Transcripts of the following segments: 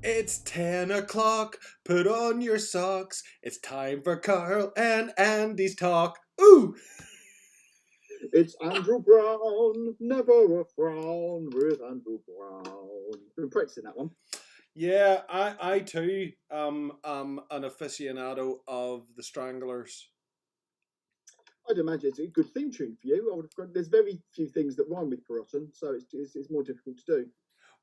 It's 10 o'clock, put on your socks. It's time for Carl and Andy's talk. Ooh! It's Andrew Brown, never a frown with Andrew Brown. Been practicing that one. Yeah, I too am an aficionado of the Stranglers. I'd imagine it's a good theme tune for you. I would have, there's very few things that rhyme with forgotten, so it's more difficult to do.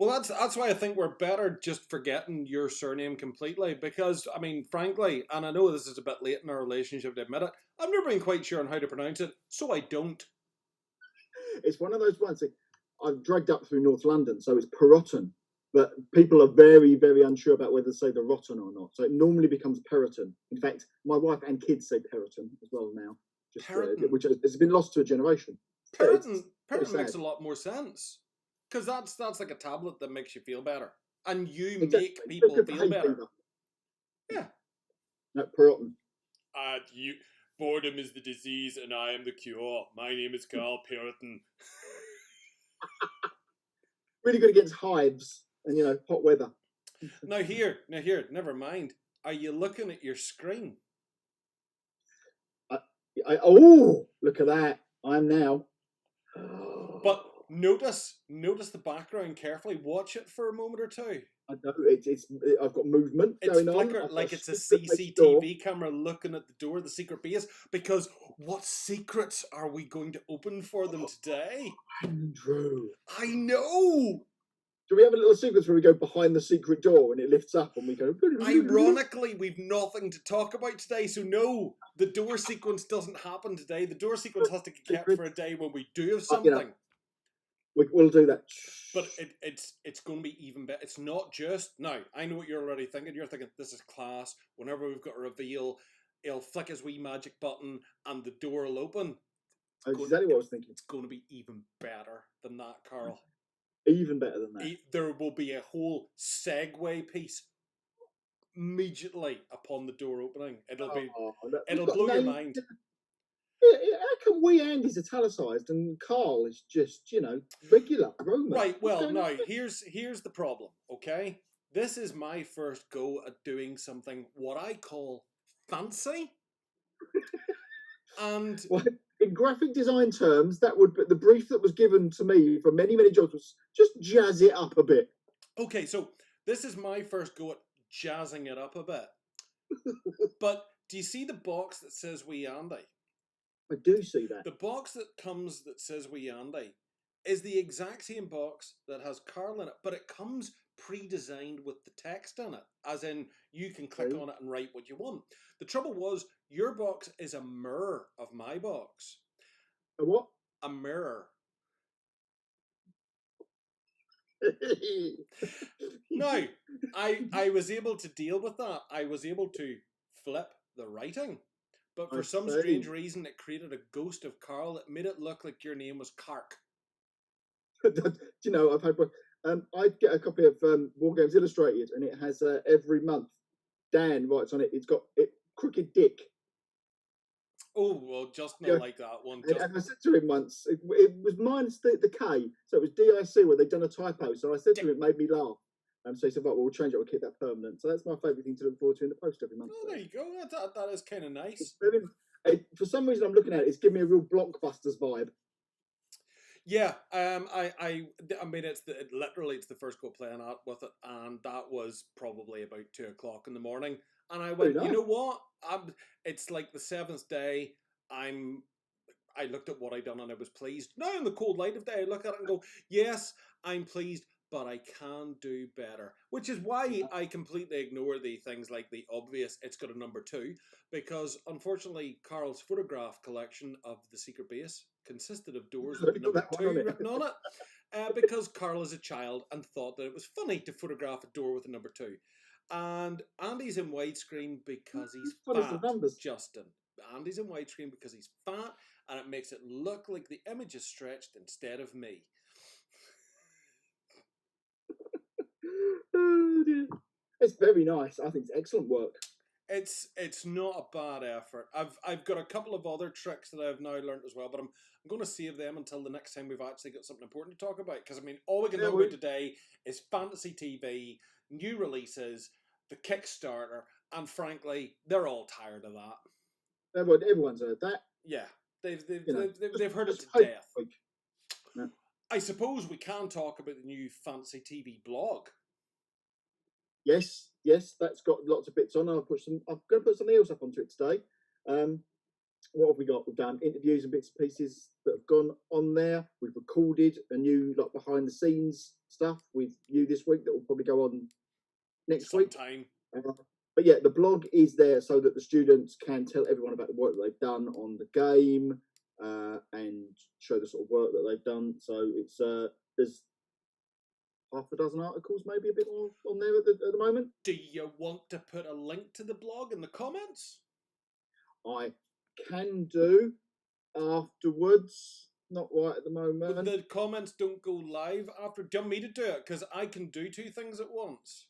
Well, that's why I think we're better just forgetting your surname completely. Because I mean, frankly, and I know this is a bit late in our relationship to admit it, I've never been quite sure on how to pronounce it, so I don't. It's one of those ones that I've dragged up through North London, so it's Perrotten. But people are very, very unsure about whether to say the rotten or not. So it normally becomes Perrotten. In fact, my wife and kids say Perrotten as well now, which has been lost to a generation. Perrotten makes a lot more sense. Because that's like a tablet that makes you feel better. And you make people feel better. Fever. Yeah. No, Perrotten. You boredom is the disease and I am the cure. My name is Karl Perrotten. Really good against hives and hot weather. Now here, never mind. Are you looking at your screen? Oh, look at that. I'm now. But notice the background carefully. Watch it for a moment or two. I know I've got movement going on. It's like it's a CCTV camera looking at the door of the secret base. Because what secrets are we going to open for them today? Andrew, I know. Do we have a little sequence where we go behind the secret door and it lifts up and we go? Ironically, we've nothing to talk about today, so no, the door sequence doesn't happen today. The door sequence has to get kept for a day when we do have something. We'll do that. But it's going to be even better. It's not just now. I know what you're already thinking. You're thinking this is class. Whenever we've got a reveal, it'll flick his wee magic button and the door will open. That's exactly what I was thinking. It's going to be even better than that, Karl. Even better than that. There will be a whole segue piece immediately upon the door opening. It'll blow your mind. How come we Andy's italicized and Karl is just regular Roman? Right. Well, now here's the problem. Okay, this is my first go at doing something what I call fancy, and. Well, in graphic design terms, that would be the brief that was given to me for many, many jobs was just jazz it up a bit. Okay, so this is my first go at jazzing it up a bit. But do you see the box that says Wee Andy? I do see that. The box that comes that says Wee Andy is the exact same box that has Karl in it, but it comes pre-designed with the text in it, as in you can click on it and write what you want. The trouble was, your box is a mirror of my box. A what? A mirror. Now, I was able to deal with that. I was able to flip the writing. But for some strange reason, it created a ghost of Karl that made it look like your name was Kark. Do you know, I've had I get a copy of War Games Illustrated, and it has every month. Dan writes on it. It's got Crooked Dick. Oh, well, just not like that one. And I said to him once, it was minus the K, so it was DIC where they'd done a typo. So I said to him, it made me laugh. So he said, right, well, we'll change it, we'll keep that permanent. So that's my favourite thing to look forward to in the post every month. Oh, there you go. That is kind of nice. For some reason, I'm looking at it, it's giving me a real Blockbusters vibe. Yeah, I mean, it's the first go playing out with it, and that was probably about 2:00 in the morning. And I went, you know what? It's like the 7th day. I looked at what I'd done and I was pleased. Now in the cold light of day, I look at it and go, yes, I'm pleased, but I can do better. Which is why I completely ignore the things like the obvious, it's got a number 2, because unfortunately Karl's photograph collection of the secret base consisted of doors with number 2 written on it. Because Karl is a child and thought that it was funny to photograph a door with a number 2. And Andy's in widescreen because he's fat, Justin. Andy's in widescreen because he's fat, and it makes it look like the image is stretched instead of me. Oh, dear. It's very nice. I think it's excellent work. It's not a bad effort. I've got a couple of other tricks that I've now learned as well, but I'm going to save them until the next time we've actually got something important to talk about. Because I mean, all we can talk about today is fantasy TV, new releases, the Kickstarter, and frankly, they're all tired of that. Everyone's heard that. Yeah, they've heard it to death. Yeah. I suppose we can talk about the new fantasy TV blog. Yes, that's got lots of bits on. I'm going to put something else up onto it today. What have we got? We've done interviews and bits and pieces that have gone on there. We've recorded a new behind the scenes stuff with you this week that will probably go on next week. But yeah, the blog is there so that the students can tell everyone about the work that they've done on the game and show the sort of work that they've done. So it's there's half a dozen articles, maybe a bit more on there at the moment. Do you want to put a link to the blog in the comments? I can do afterwards. Not right at the moment. But the comments don't go live after. Do you want me to do it? Because I can do two things at once.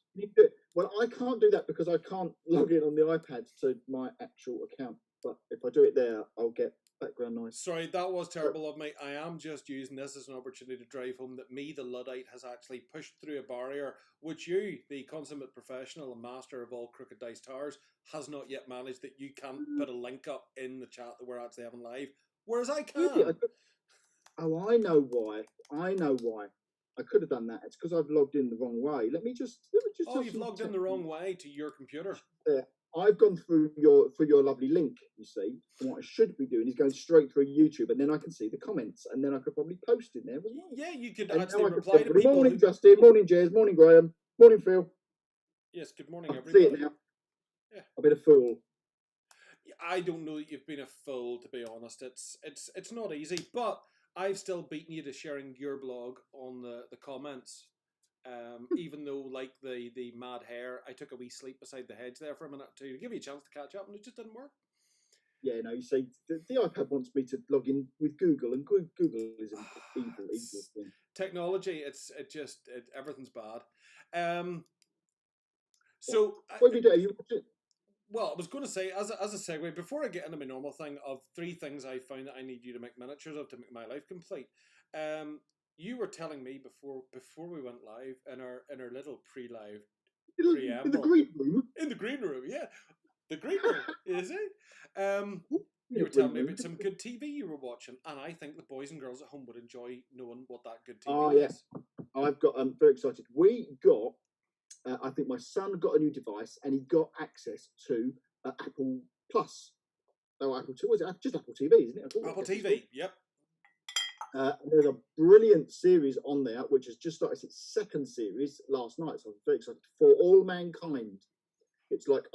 Well, I can't do that because I can't log in on the iPad to my actual account. But if I do it there, I'll get background noise. Sorry, that was terrible of me. I am just using this as an opportunity to drive home that me, the Luddite, has actually pushed through a barrier which you, the consummate professional and master of all crooked dice towers, has not yet managed, that you can't put a link up in the chat that we're actually having live, whereas I can. Oh, I know why. I could have done that. It's because I've logged in the wrong way. Let me just. Oh, you've logged in the wrong way to your computer. I've gone through your lovely link. You see, and what I should be doing is going straight through YouTube, and then I can see the comments, and then I could probably post in there. Yeah, you could actually reply to people. Morning, Justin. Morning, Jez. Morning, Graham. Morning, Phil. Yes, good morning, everybody. See it now. Yeah. I've been a fool. I don't know that you've been a fool, to be honest. It's not easy, but I've still beaten you to sharing your blog on the comments. Even though, like the mad hair, I took a wee sleep beside the hedge there for a minute to give you a chance to catch up, and it just didn't work. Yeah, no, you see, the iPad wants me to log in with Google, and Google is an evil thing. Technology, everything's bad. So what have you done? Well, I was going to say, as a segue, before I get into my normal thing of 3 things I found that I need you to make miniatures of to make my life complete. You were telling me before we went live in our little pre-live preamble in the green room. In the green room, yeah, the green room is it? You were telling me about some good TV you were watching, and I think the boys and girls at home would enjoy knowing what that good TV is. I've got. I'm very excited. We got. I think my son got a new device, and he got access to Apple Plus. Oh, Apple. Was it just Apple TV? Isn't it? Apple TV. Yep. There's a brilliant series on there which has just started its 2nd series last night, so I'm very excited. For All Mankind. It's like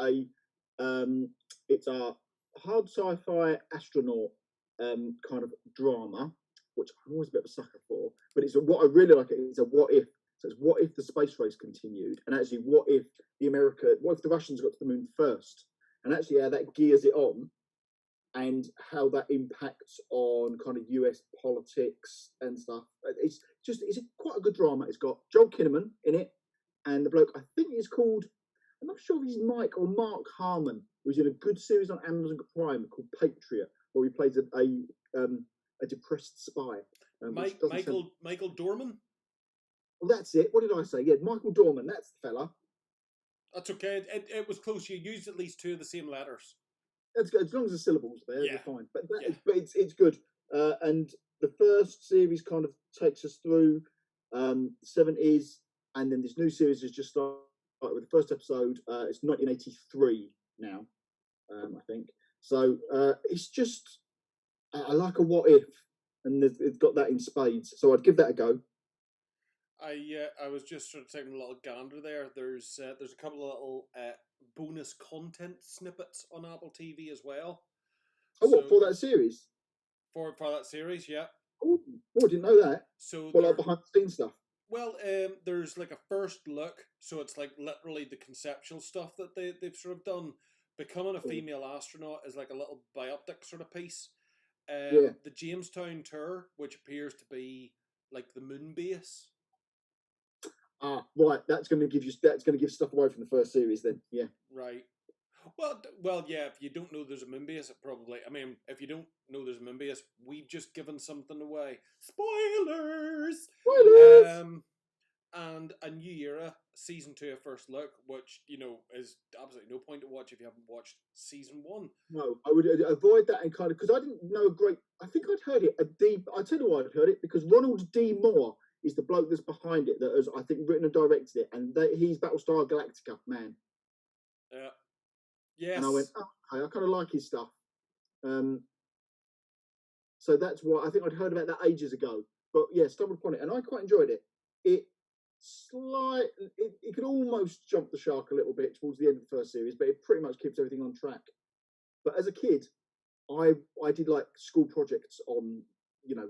it's a hard sci-fi astronaut kind of drama, which I'm always a bit of a sucker for. But it's what I really like. It's a what if. So it's what if the space race continued, and actually what if the Russians got to the moon first, and actually how that gears it on. And how that impacts on kind of US politics and stuff. It's quite a good drama. It's got Joel Kinnaman in it, and the bloke, I think he's called, I'm not sure if he's Mike or Mark Harmon, who's in a good series on Amazon Prime called Patriot, where he plays a depressed spy. Michael Dorman? Well, that's it. What did I say? Yeah, Michael Dorman, that's the fella. That's okay. It was close. You used at least 2 of the same letters. That's good. As long as the syllables there, they're fine. But it's good. And the first series kind of takes us through the 70s, and then this new series has just started with the first episode. It's 1983 now, I think. So it's just I like a what if, and it's got that in spades. So I'd give that a go. I was just sort of taking a little gander there. There's a couple of little bonus content snippets on Apple TV as well. Oh, so, what, for that series? For that series, yeah. Oh, I didn't know that. So like behind the scenes stuff. Well, there's like a first look, so it's like literally the conceptual stuff that they've sort of done. Becoming a female astronaut is like a little biopic sort of piece. The Jamestown tour, which appears to be like the moon base. Ah, right. That's going to give stuff away from the first series, then. Yeah. Right. Well, yeah. If you don't know there's a moon base, it probably. I mean, if you don't know there's a moon base, we've just given something away. Spoilers. Spoilers! And a new era season 2 of First Look, which is absolutely no point to watch if you haven't watched season 1. No, I would avoid that and kind of, because I didn't know a great. I think I'd heard it. I tell you why I'd heard it, because Ronald D. Moore is the bloke that's behind it, that has, I think, written and directed it, and he's Battlestar Galactica man. Yes. And I went, oh, okay, I kind of like his stuff. So that's why I think I'd heard about that ages ago. But yeah, stumbled upon it, and I quite enjoyed it. It could almost jump the shark a little bit towards the end of the first series, but it pretty much keeps everything on track. But as a kid, I did like school projects on,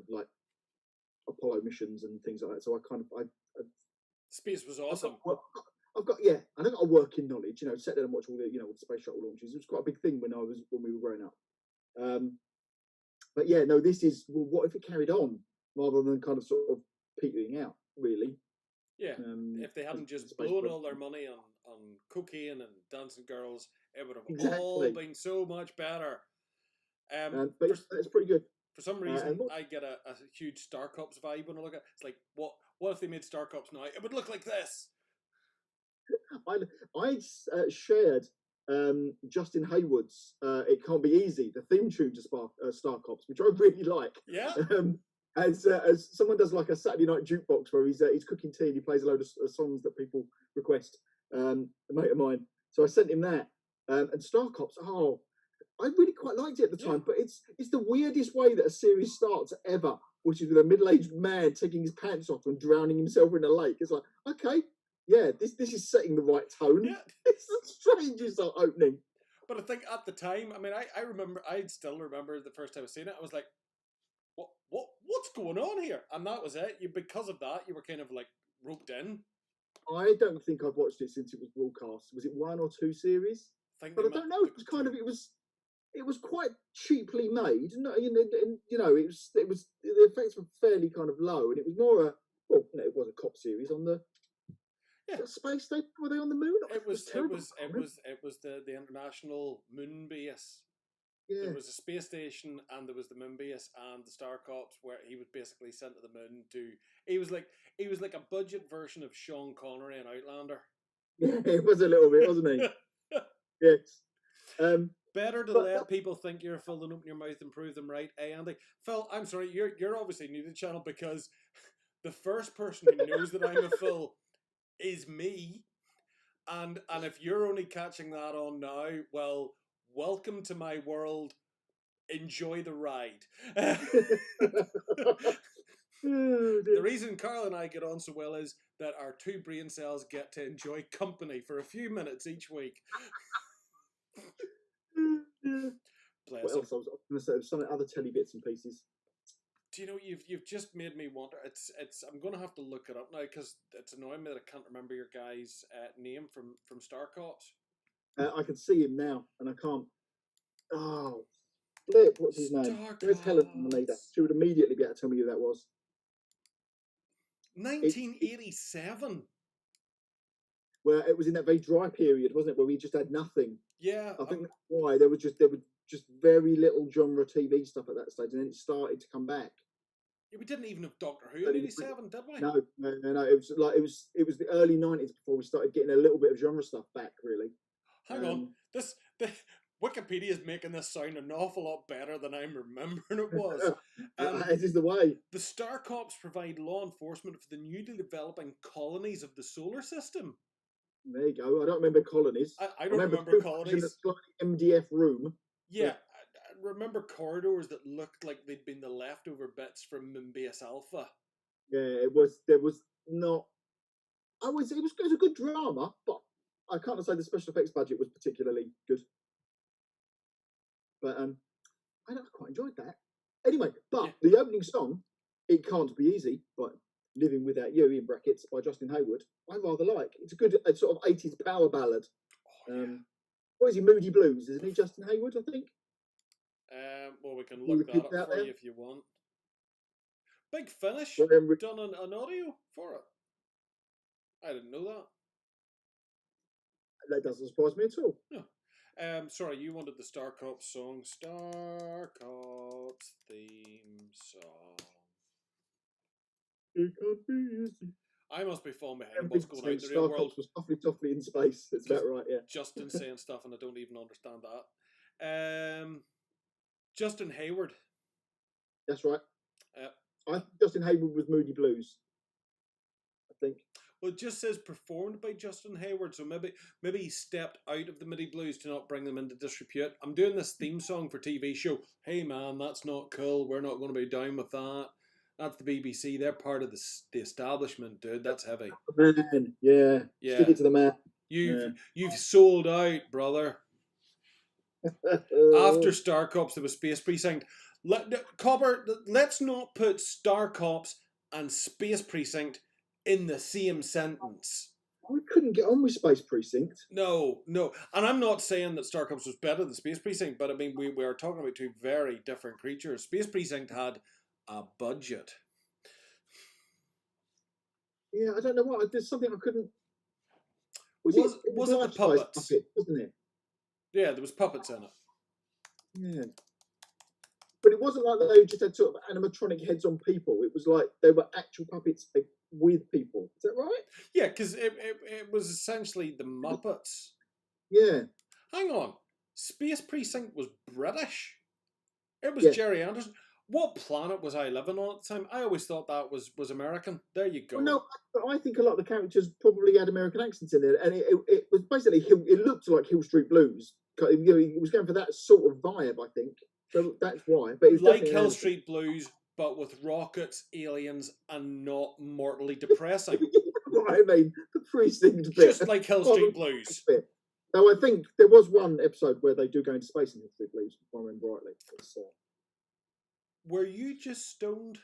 like Apollo missions and things like that. So I Space was awesome. I've got and I got a working knowledge. Sat there and watch all the the space shuttle launches. It was quite a big thing when we were growing up. But yeah, no, this is, well, what if it carried on rather than kind of sort of petering out, really? Yeah, if they hadn't just blown all their money on cocaine and dancing girls, it would have all been so much better. But it's pretty good. For some reason, I get a huge Star Cops vibe when I look at it. It's like, what if they made Star Cops now? It would look like this. I shared Justin Hayward's "It Can't Be Easy," the theme tune to Star Cops, which I really like. Yeah. As someone does like a Saturday night jukebox where he's cooking tea and he plays a load of songs that people request. A mate of mine, so I sent him that. And Star Cops, I really quite liked it at the time, but it's the weirdest way that a series starts ever, which is with a middle-aged man taking his pants off and drowning himself in a lake. It's like, okay, yeah, this is setting the right tone. Yeah. It's the strangest opening. But I think at the time, I mean, I still remember the first time I seen it. I was like, what's going on here? And that was it. Because of that, you were kind of like roped in. I don't think I've watched it since it was broadcast. Was it 1 or 2 series? But I don't know. It was kind of it was quite cheaply made. No, it was the effects were fairly kind of low, and it was more it was a cop series on the space station. Were they on the moon? It was the international moon base. Yeah. There was a space station and there was the moon base and the Star Cops, where he was basically sent to the moon he was like a budget version of Sean Connery in Outlander. Yeah, it was a little bit, wasn't he? Yes. Better to let people think you're a fool than open your mouth and prove them right. Hey, Andy. Phil, I'm sorry, you're obviously new to the channel, because the first person who knows that I'm a fool is me. And if you're only catching that on now, well, welcome to my world. Enjoy the ride. The reason Karl and I get on so well is that our 2 brain cells get to enjoy company for a few minutes each week. What else? I was going to say some other telly bits and pieces. Do you know, you've just made me wonder. It's I'm going to have to look it up now, because it's annoying me that I can't remember your guy's name from Star Cops. I can see him now, and I can't. Oh, Flip, what's his name? Where's Helen from the leader? She would immediately be able to tell me who that was. 1987. Where it was in that very dry period, wasn't it? Where we just had nothing. Yeah, I think that's why there was just very little genre TV stuff at that stage, and then it started to come back. Yeah, we didn't even have Doctor Who in '87, did we? No. It was the early '90s before we started getting a little bit of genre stuff back. Really. Hang on, the Wikipedia is making this sound an awful lot better than I'm remembering it was. This is the way. The Star Cops provide law enforcement for the newly developing colonies of the solar system. There you go. I don't remember colonies. I don't remember colonies. In the MDF room. Yeah, I remember corridors that looked like they'd been the leftover bits from Moonbase Alpha. Yeah, it was. There was not. It was a good drama, but I can't say the special effects budget was particularly good. But I quite enjoyed that. Anyway, but the opening song, "It Can't Be Easy," but "Living Without You" in brackets by Justin Hayward, I rather like. It's a good sort of 80s power ballad. What is he? Moody Blues, isn't he? Justin Hayward, I think. Well, we can look that up for you if you want. Big Finish done an audio for it. I didn't know that. That doesn't surprise me at all. No. Sorry, you wanted the Star Cops song. Star Cops theme song. It can't be easy. I must be falling behind what's going on in the real Star world. Cops was softly in space. That's about right, yeah. Justin saying stuff and I don't even understand that. Justin Hayward. That's right. I think Justin Hayward was Moody Blues. I think. Well, it just says performed by Justin Hayward, so maybe he stepped out of the Moody Blues to not bring them into disrepute. I'm doing this theme song for TV show. Hey man, that's not cool. We're not going to be down with that. That's the BBC. They're part of the establishment, dude. That's heavy. Man, yeah. Stick it to the man. You've sold out, brother. After Star Cops, there was Space Precinct. Copper, let's not put Star Cops and Space Precinct in the same sentence. I couldn't get on with Space Precinct. No. And I'm not saying that Star Cops was better than Space Precinct, but I mean, we are talking about two very different creatures. Space Precinct had a budget. Yeah, I don't know what. There's something I couldn't. Was it the puppets? Puppet, wasn't it? Yeah, there was puppets in it. Yeah. But it wasn't like they just had sort of animatronic heads on people. It was like they were actual puppets with people. Is that right? Yeah, because it was essentially the Muppets. Yeah. Hang on. Space Precinct was British? It was Jerry Anderson. What planet was I living on at the time? I always thought that was American. There you go. Well, no, but I think a lot of the characters probably had American accents in there. And it was basically, it looked like Hill Street Blues. It was going for that sort of vibe, I think. So that's why. But it's like Hill Street Blues, but with rockets, aliens, and not mortally depressing. What I mean, the precinct bit. Just like Hill Street Blues. Bit. Though I think there was one episode where they do go into space in Hill Street Blues, if I remember rightly. Were you just stoned?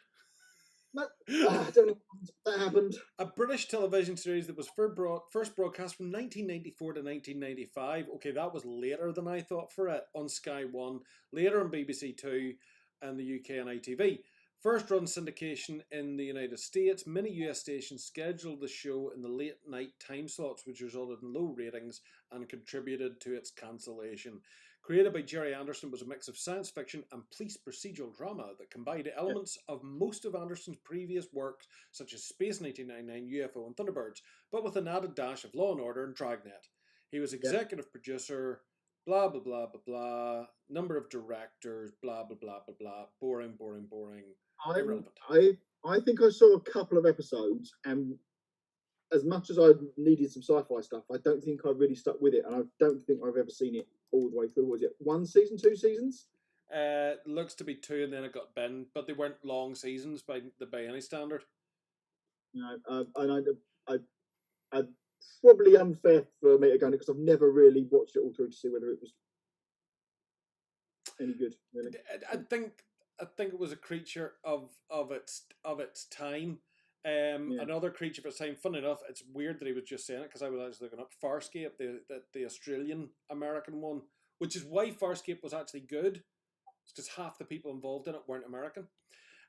No, I don't know what that happened. A British television series that was first broadcast from 1994 to 1995. Okay, that was later than I thought for it, on Sky One, later on BBC Two, and the UK and ITV. First run syndication in the United States. Many US stations scheduled the show in the late night time slots, which resulted in low ratings and contributed to its cancellation. Created by Jerry Anderson, was a mix of science fiction and police procedural drama that combined elements of most of Anderson's previous works, such as Space 1999, UFO and Thunderbirds, but with an added dash of Law and Order and Dragnet. He was executive producer, blah, blah, blah, blah, blah, number of directors, blah, blah, blah, blah, blah, boring, irrelevant. I think I saw a couple of episodes, and as much as I needed some sci-fi stuff, I don't think I really stuck with it, and I don't think I've ever seen it all the way through. Was it 1 season, 2 seasons? Looks to be 2, and then it got binned, but they weren't long seasons by any standard. No, and I probably unfair for me to go because I've never really watched it all through to see whether it was any good. Really. I think it was a creature of its time. Another creature of its time. Fun enough, it's weird that he was just saying it because I was actually looking up Farscape, the Australian American one, which is why Farscape was actually good. It's because half the people involved in it weren't American.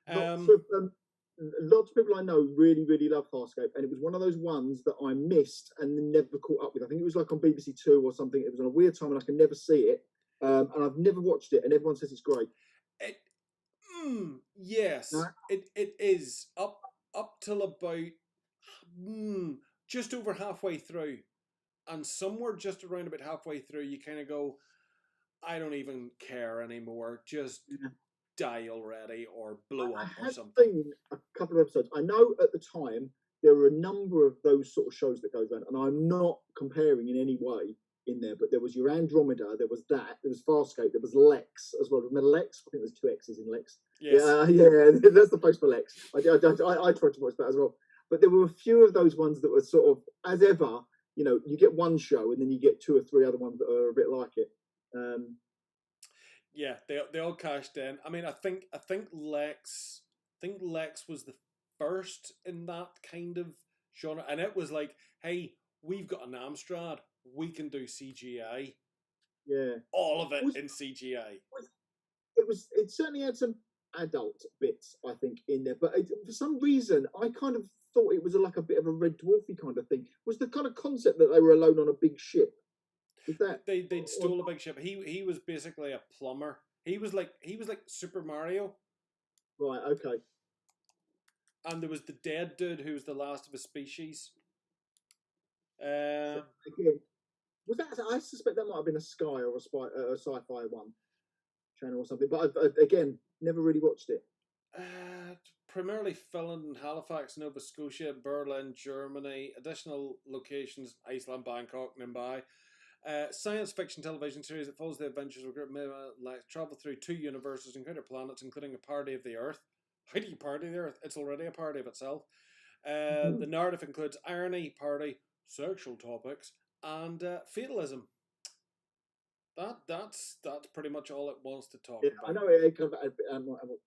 Lots of people I know really, really love Farscape, and it was one of those ones that I missed and never caught up with. I think it was like on BBC Two or something. It was on a weird time, and I can never see it. And I've never watched it, and everyone says it's great. Yes, no? It is up till about just over halfway through, and somewhere just around about halfway through, you kind of go, I don't even care anymore. Just die already or blow up or something. I've seen a couple of episodes. I know at the time there were a number of those sort of shows that goes on, and I'm not comparing in any way in there, but there was your Andromeda, there was that, there was Farscape, there was Lex as well. Remember Lex? I think there's 2 X's in Lex. Yes. Yeah, that's the post for Lex. I tried to watch that as well. But there were a few of those ones that were sort of, as ever, you get one show and then you get 2 or 3 other ones that are a bit like it. Yeah, they all cashed in. I mean, I think Lex was the first in that kind of genre, and it was like, hey, we've got an Amstrad, we can do CGI. Yeah, all of it in CGI. It certainly had some adult bits, I think, in there, but for some reason, I kind of thought it was like a bit of a Red Dwarfy kind of thing. Was the kind of concept that they were alone on a big ship? Was that they'd stole a big ship. He was basically a plumber. He was like Super Mario. Right. Okay. And there was the dead dude who was the last of his species. Again, was that? I suspect that might have been a Sky or a Sci-Fi one channel or something. But again, never really watched it. Primarily filmed in Halifax, Nova Scotia, Berlin, Germany. Additional locations: Iceland, Bangkok, Mumbai. Science fiction television series that follows the adventures of a group of travel through 2 universes, encounter planets, including a party of the Earth. How do you party the Earth? It's already a party of itself. The narrative includes irony, party, sexual topics, and fatalism. That's pretty much all it wants to talk about. I know it kind of.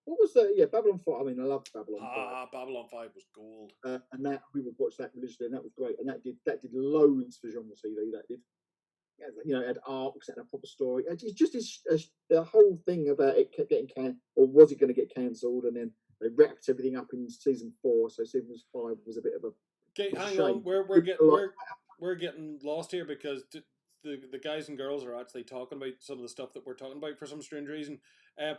What was the Babylon 5? I mean, I loved Babylon 5. Babylon 5 was gold. And that we would watch that religiously, and that was great. And that did loads for genre TV. That did. It had arcs and a proper story. It's just the whole thing about it kept getting canned, or was it going to get cancelled? And then they wrapped everything up in season 4. So season 5 was a bit of a. Okay, hang on. We're getting lost here because the guys and girls are actually talking about some of the stuff that we're talking about for some strange reason.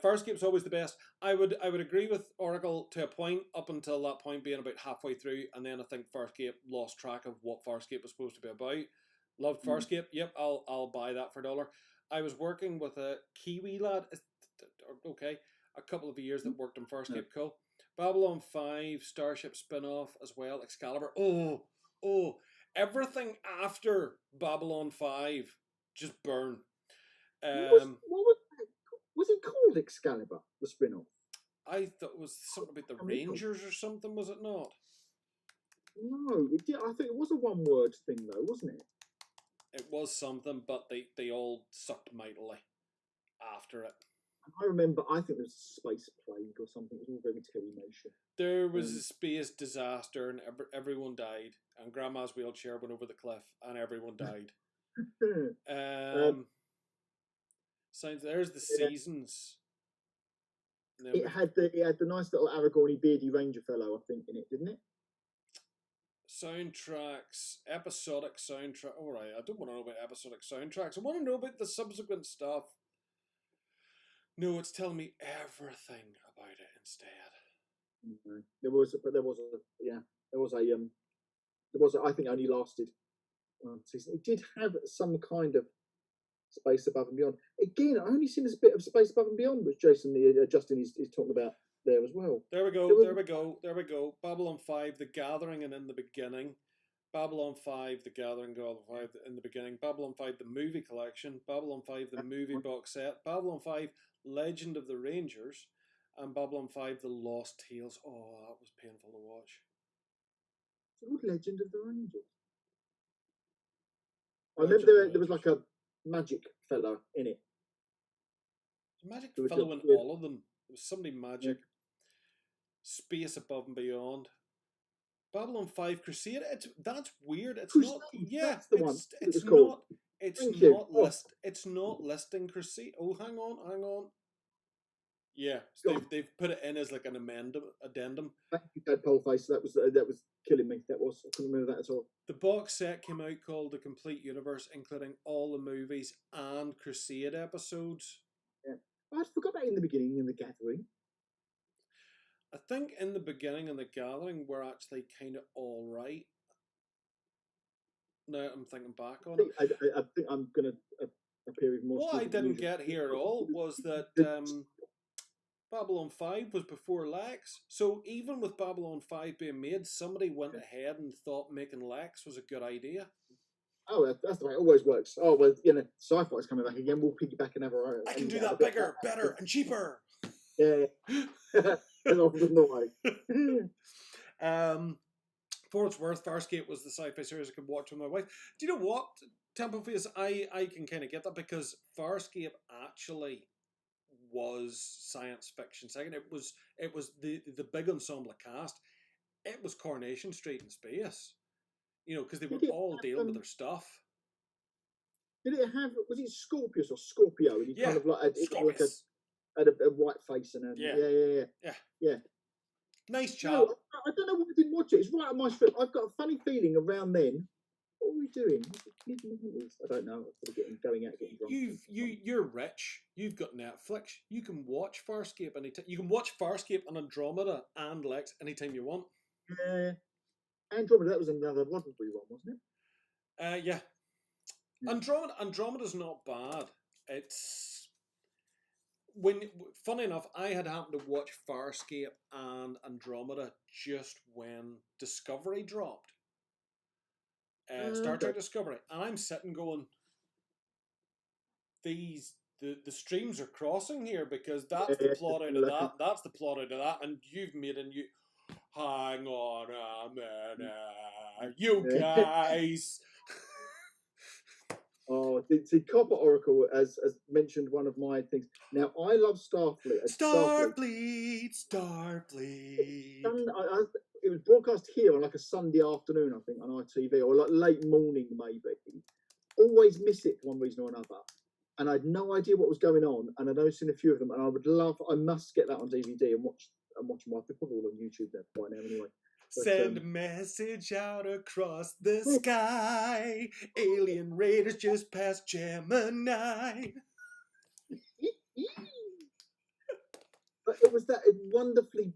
Farscape's always the best. I would agree with Oracle to a point, up until that point being about halfway through, and then I think Farscape lost track of what Farscape was supposed to be about. Loved Farscape. Yep, I'll buy that for $1. I was working with a Kiwi lad. Okay, a couple of years that worked on Farscape. Cool. Babylon 5, Starship spin-off as well. Excalibur. Oh. Everything after Babylon 5 just burn. Was it called Excalibur, the spin-off? I thought it was something about the Rangers or something, was it not? No, I think it was a one-word thing though, wasn't it? It was something, but they all sucked mightily after it. I remember, I think there was a space plague or something. It was all very Terry Nation. There was a space disaster and everyone died. And Grandma's wheelchair went over the cliff and everyone died. There's the seasons. It had the nice little Aragorn beardy ranger fellow, I think, in it, didn't it? Soundtracks, episodic soundtrack. All right, I don't want to know about episodic soundtracks. I want to know about the subsequent stuff. No, it's telling me everything about it instead. Mm-hmm. There was I think only lasted one season. It did have some kind of space above and beyond. Again, I only seen this bit of space above and beyond, which Justin is talking about there as well. There we go. Babylon 5, The Gathering, and In the Beginning. Babylon 5, The Gathering, Babylon 5, In the Beginning. Babylon 5, The Movie Collection. Babylon 5, The Movie Box Set. Babylon 5, Legend of the Rangers. And Babylon 5, The Lost Tales. Oh, that was painful to watch. It's called Legend of the Rangers. I remember there was like a magic fella in it. Magic fellow in all of them. There was somebody magic. Yeah. Space Above and Beyond. Babylon 5 Crusade. That's weird. It's Crusade, not. Yeah, that's the one. It's not listing Crusade. Oh, hang on. Yeah, so they've put it in as like an addendum. That pole face. That was killing me. I couldn't remember that at all. The box set came out called The Complete Universe, including all the movies and Crusade episodes. Yeah, I forgot that In the Beginning and The Gathering. I think In the Beginning and The Gathering were actually kind of all right. Now I'm thinking back on it. I think I'm going to appear even more. What I didn't get here at all was that Babylon 5 was before Lex. So even with Babylon 5 being made, somebody went ahead and thought making Lex was a good idea. Oh, that's the way it always works. Oh, well, sci-fi's coming back again. We'll piggyback and have our own. I can do that bigger, better, and cheaper. Yeah. As often as the way. For its worth, Farscape was the sci-fi series I could watch with my wife. Do you know what, Templeface? I can kind of get that because Farscape actually was science fiction. Second, it was the big ensemble cast. It was Coronation Street in space, because they were all dealing with their stuff. Did it have? Was it Scorpius or Scorpio? And kind of like had a white face and yeah. Nice job. No, I don't know why I didn't watch it. It's right on my street. I've got a funny feeling around then. are we doing? I don't know. Going out, getting drunk. You're rich. You've got Netflix. You can watch Farscape anytime. You can watch Farscape and Andromeda and Lex anytime you want. Yeah, Andromeda. That was another Roddenberry one, wasn't it? Yeah. Andromeda's not bad. It's funny enough, I had happened to watch Farscape and Andromeda just when Discovery dropped. Star Trek Discovery, and I'm sitting going, the streams are crossing here because that's the plot out of that, that's the plot out of that, and you've made a new. Hang on a minute, you guys. Oh, the Copper Oracle, as mentioned, one of my things. Now, I love Starfleet. Starfleet. It was broadcast here on like a Sunday afternoon, I think, on ITV, or like late morning, maybe. Always miss it for one reason or another. And I had no idea what was going on, and I'd only seen a few of them, and I must get that on DVD and watch them. They're probably all on YouTube there by now anyway. But, send a message out across the sky. Alien raiders just past Gemini. But it was that wonderfully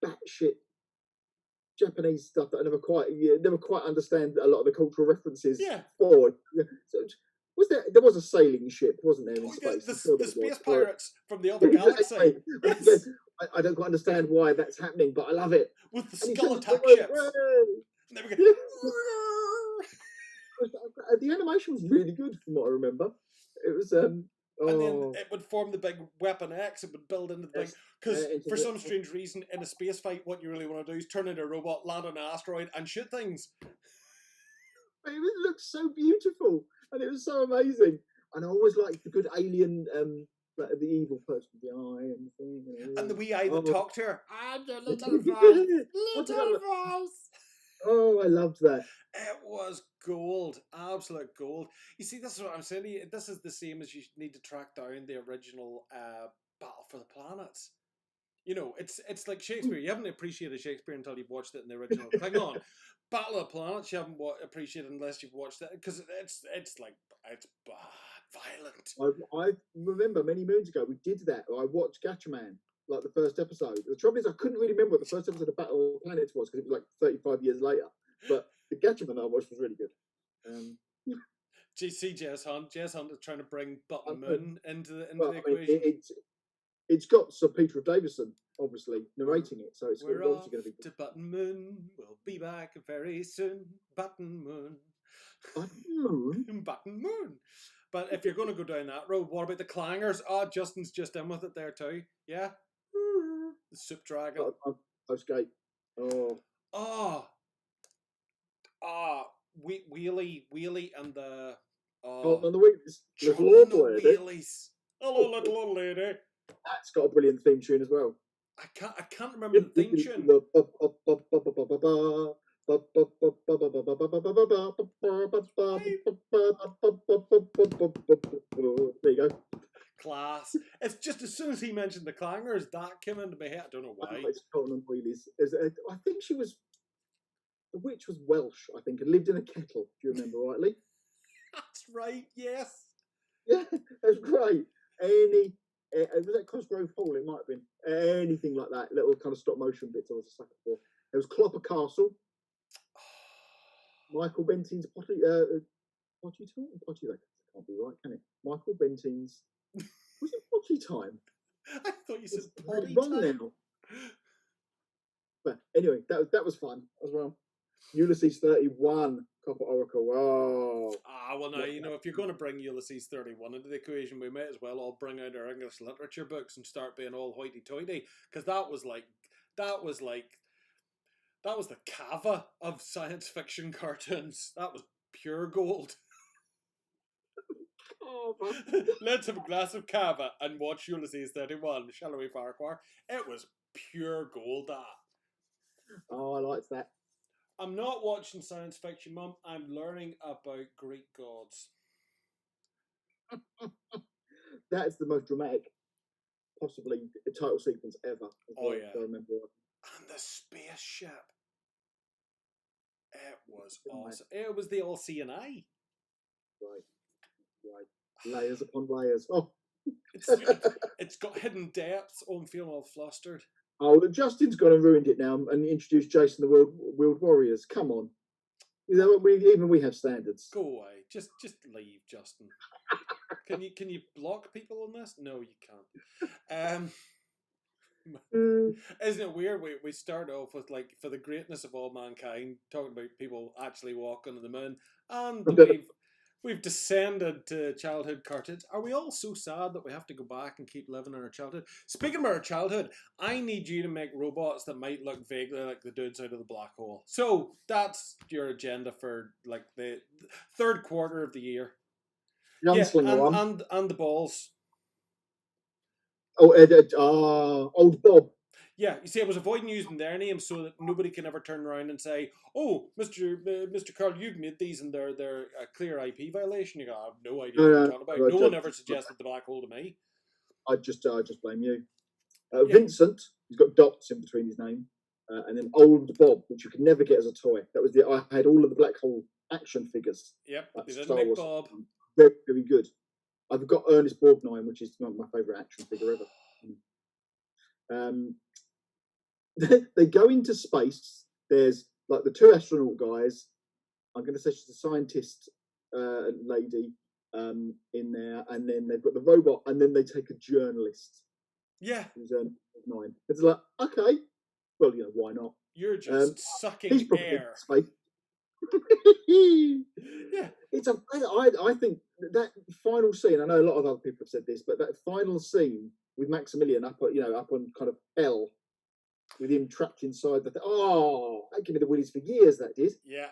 batshit Japanese stuff that I never quite understand a lot of the cultural references for. So there was a sailing ship, wasn't there, in space? The space pirates from the other galaxy. Yes. I don't quite understand why that's happening, but I love it. With the skull attack ships. The animation was really good from what I remember. It was and then it would form the big Weapon X. It would build into the big... Because for some strange reason, in a space fight, what you really want to do is turn into a robot, land on an asteroid, and shoot things. It looked so beautiful, and it was so amazing. And I always liked the good alien, the evil person with the eye and the thing. And the wee eye that talked to her. I'm your little voice. Little voice. Oh, I loved that. It was gold, absolute gold. You see, this is what I'm saying to you. This is the same as you need to track down the original Battle for the Planets. You know, it's like Shakespeare. You haven't appreciated Shakespeare until you've watched it in the original Klingon. Battle of the Planets you haven't appreciated unless you've watched it, because it's bad, violent. I remember many moons ago we did that. I watched Gatchaman, like the first episode. The trouble is I couldn't really remember what the first episode of Battle of the Planets was because it was like 35 years later. But the Gatchaman I watched was really good. Do you see Jez Hunt? Jez Hunt is trying to bring Button Moon into the equation. It's got Sir Peter Davison obviously narrating it, so it's obviously going to be. To Button Moon, we'll be back very soon. Button Moon, Button Moon, Button Moon. But if you're going to go down that road, what about the clangers? Oh, Justin's just in with it there too. Yeah, the Soup Dragon. Escape. Wheelie and the. And the Wheelies. Wheelies. Hello, little old lady. That's got a brilliant theme tune as well. I can't remember the theme tune. There you go. Class. It's just as soon as he mentioned the clangers, that came into my head. I don't know why. It's Cotton and Wheelies. I think the witch was Welsh, I think, and lived in a kettle, if you remember rightly. That's right, yes. Yeah, that's great. Was that Cosgrove Hall? It might have been. Anything like that. Little kind of stop motion bits I was a sucker for. There was Clopper Castle. Michael Bentin's Potty that can't be right, can it? Michael Bentin's. Was it Potty Time? I thought you said Potty Time. Now. But anyway, that was fun as well. Ulysses 31, Copper Oracle. Oh. Well, now, you know, if you're going to bring Ulysses 31 into the equation, we might as well all bring out our English literature books and start being all hoity-toity, because that was the cava of science fiction cartoons. That was pure gold. Oh, Let's have a glass of cava and watch Ulysses 31, shall we, Farquhar? It was pure gold, that. Oh, I liked that. I'm not watching science fiction, Mum. I'm learning about Greek gods. That's the most dramatic, possibly, title sequence ever. Oh, yeah. I remember. And the spaceship. It was awesome. It was the all-seeing eye. Right. Layers upon layers. Oh, it's got hidden depths. Oh, I'm feeling all flustered. Oh, Justin's gone and ruined it now and introduced Jason the World Warriors. Come on. You know, we have standards. Go away. Just leave, Justin. Can you block people on this? No, you can't. Isn't it weird? We start off with, like, for the greatness of all mankind, talking about people actually walking on the moon, and we've descended to childhood cartoons. Are we all so sad that we have to go back and keep living in our childhood? Speaking of our childhood, I need you to make robots that might look vaguely like the dudes out of the black hole. So that's your agenda for, like, the third quarter of the year. Yeah, and the balls. Old Bob. Yeah, you see, I was avoiding using their names so that nobody can ever turn around and say, "Oh, Mr. Karl, you've made these and they're a clear IP violation." You go, "I have no idea what you're talking about." No one ever suggested the black hole to me. I just blame you. Vincent, he's got dots in between his name, and then Old Bob, which you could never get as a toy. That was I had all of the black hole action figures. Yep, they didn't make Bob. Very, very good. I've got Ernest Borgnine, which is my favourite action figure ever. They go into space. There's like the two astronaut guys. I'm going to say she's a scientist lady in there, and then they've got the robot, and then they take a journalist. Yeah, who's 9. It's like, okay, well, you know, why not? You're just sucking air. Yeah, I think that final scene. I know a lot of other people have said this, but that final scene with Maximilian up on kind of hell, with him trapped inside the thing. Oh, that gave me the willies for years. That did. Yeah,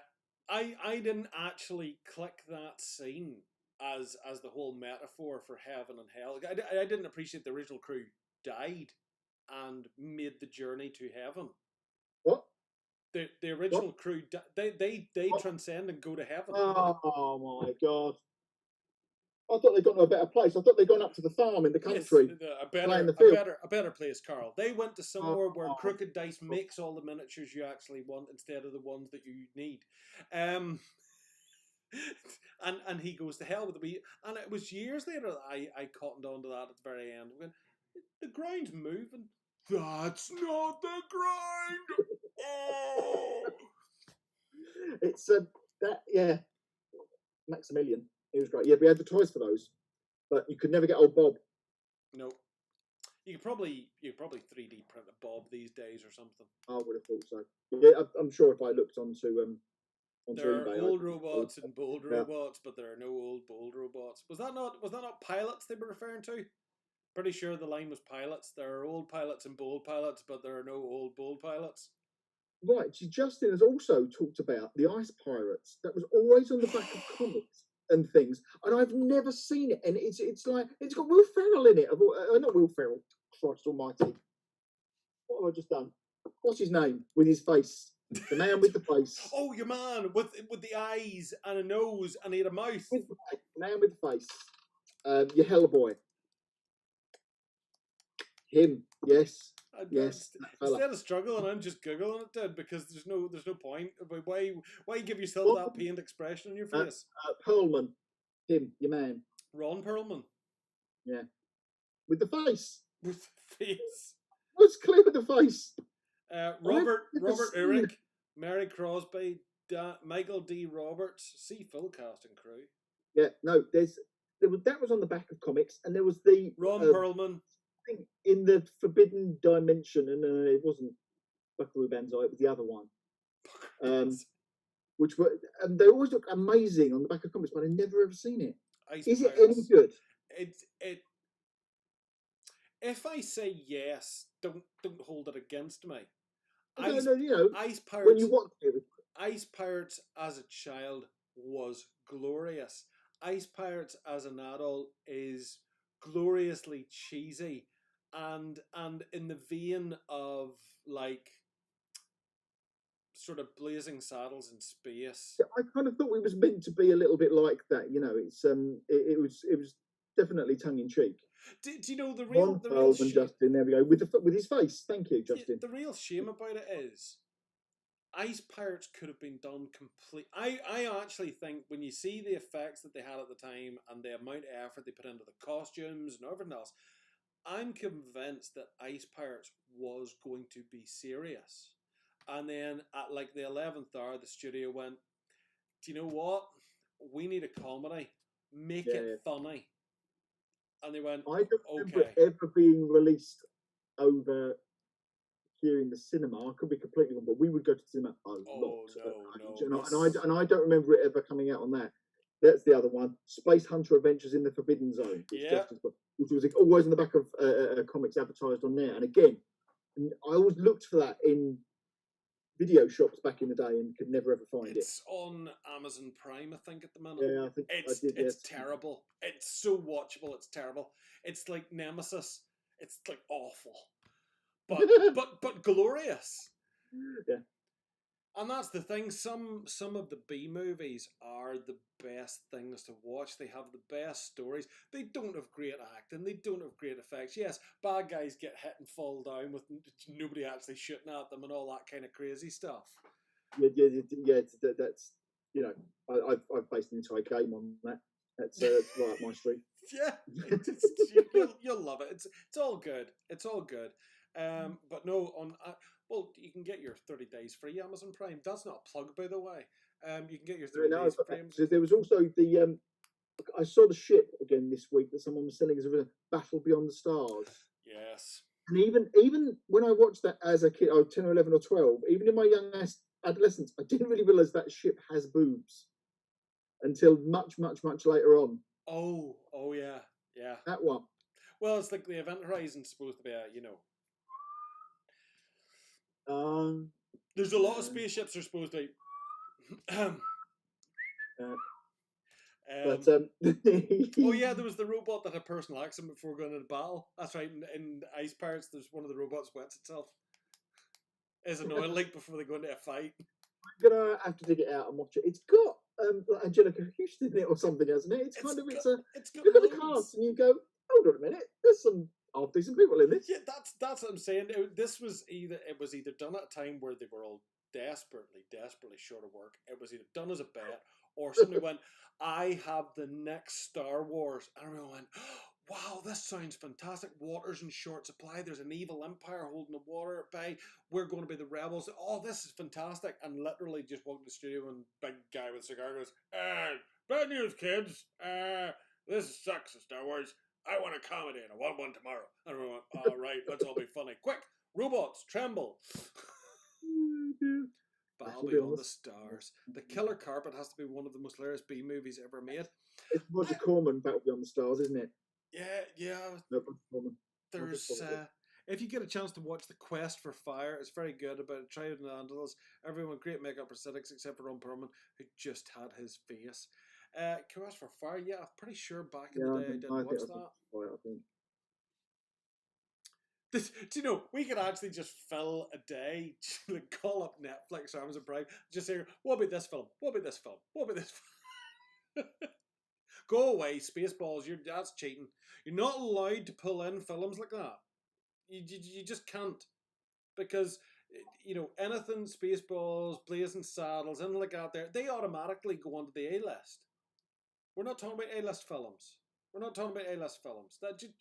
I didn't actually click that scene as the whole metaphor for heaven and hell. I didn't appreciate the original crew died and made the journey to heaven. What? The original crew, they transcend and go to heaven. Oh my god! I thought they'd gone to a better place. I thought they'd gone up to the farm in the country. Yes, a better place, Karl. They went to somewhere where Crooked Dice makes all the miniatures you actually want instead of the ones that you need. And he goes to hell with the wee. And it was years later that I cottoned on to that at the very end. When the ground's moving. That's not the grind. Oh. It's Maximilian. He was great. Yeah, we had the toys for those, but you could never get Old Bob. No, you could probably 3D print a Bob these days or something. I would have thought so. Yeah, I'm sure if I looked onto there eBay, are old robots and bold robots, but there are no old bold robots. Was that not pilots they were referring to? Pretty sure the line was pilots. There are old pilots and bold pilots, but there are no old bold pilots. Right. So Justin has also talked about the Ice Pirates. That was always on the back of comics and things, and I've never seen it. And it's like it's got Will Ferrell in it. Not Will Ferrell. Christ Almighty! What have I just done? What's his name with his face? The man with the face. Oh, your man with the eyes and a nose and he had a mouth. The man with the face. Your Hellboy. Him, yes. Yes. Instead of struggling, I'm just googling it, because there's no point. Why give yourself that pained expression on your face? Perlman, him, your man. Ron Perlman. Yeah, with the face. With the face. What's clear with the face? Robert Urich, Mary Crosby, Michael D. Roberts. See full cast and crew. Yeah, no, that was on the back of comics, and there was the Ron Perlman. I think in the Forbidden Dimension, and it wasn't Buckaroo Banzai, it was the other one. Which were, and they always look amazing on the back of comics, but I've never ever seen it. Is it any good? It. If I say yes, don't hold it against me. Ice Pirates. When you watch it, Ice Pirates as a child was glorious. Ice Pirates as an adult is gloriously cheesy, and in the vein of, like, sort of Blazing Saddles in space. I kind of thought it was meant to be a little bit like that. You know, it's it was definitely tongue in cheek. Do you know the real shame? Justin, there we go with his face. Thank you, Justin. The real shame about it is Ice Pirates could have been done complete. I actually think when you see the effects that they had at the time and the amount of effort they put into the costumes and everything else, I'm convinced that Ice Pirates was going to be serious. And then at like the 11th hour, the studio went, do you know what? We need a comedy. Make it funny. And they went, I don't remember okay. it ever being released over here in the cinema. I could be completely wrong, but we would go to the cinema a lot. And I don't remember it ever coming out on that. That's the other one. Space Hunter Adventures in the Forbidden Zone. Which was always in the back of comics advertised on there. And again, I always looked for that in video shops back in the day and could never ever find it. It's on Amazon Prime, I think, at the minute. Yeah, I think it's terrible. It's so watchable. It's terrible. It's like Nemesis. It's like awful, but glorious. Yeah. And that's the thing. Some of the B movies are the best things to watch. They have the best stories. They don't have great acting. They don't have great effects. Yes, bad guys get hit and fall down with nobody actually shooting at them and all that kind of crazy stuff. Yeah. That's I've based an entire game on that. That's right up my street. Yeah, you'll love it. It's all good. It's all good. But no, well, you can get your 30 days free Amazon Prime. That's not a plug, by the way. You can get your 30 days free. There was also the I saw the ship again this week that someone was selling as a Battle Beyond the Stars. Yes. And even when I watched that as a kid, I was 10 or 11 or 12, even in my young adolescence, I didn't really realise that ship has boobs until much, much, much later on. Oh yeah. That one. Well, it's like the Event Horizon's supposed to be there's a lot of spaceships are supposed to oh yeah, there was the robot that had personal accent before going into battle. That's right. In Ice Pirates, there's one of the robots wets itself. Is an oil leak before they go into a fight. I'm gonna have to dig it out and watch it. It's got Angelica Houston in it or something, hasn't it? It's got you look at the cast and you go, hold on a minute, there's some half decent people in this. Yeah, that's what I'm saying. It was either done at a time where they were all desperately short of work. It was either done as a bet, or somebody went, I have the next Star Wars, and everyone went, wow, this sounds fantastic. Water's in short supply. There's an evil empire holding the water at bay. We're going to be the rebels. Oh, this is fantastic. And literally just walked to the studio and big guy with a cigar goes, bad news, kids. This sucks, Star Wars. I want a comedy and I want one tomorrow. And everyone went, all right, let's all be funny. Quick, robots, tremble. Battle Beyond the Stars. The Killer Carpet has to be one of the most hilarious B movies ever made. It's Roger Corman, Battle Beyond the Stars, isn't it? Yeah. There's if you get a chance to watch The Quest for Fire, it's very good about Trident and Andals. Everyone, great makeup prosthetics except for Ron Perlman, who just had his face. Quest for Fire, yeah, I'm pretty sure back in the day I did watch that. I think. Do you know, we could actually just fill a day, call up Netflix or Amazon Prime, just say, what about this film? What about this film? What about this film? Go away, Spaceballs, that's cheating. You're not allowed to pull in films like that. You just can't. Because, anything, Spaceballs, Blazing Saddles, anything like that there, they automatically go onto the A-list. We're not talking about A-list films.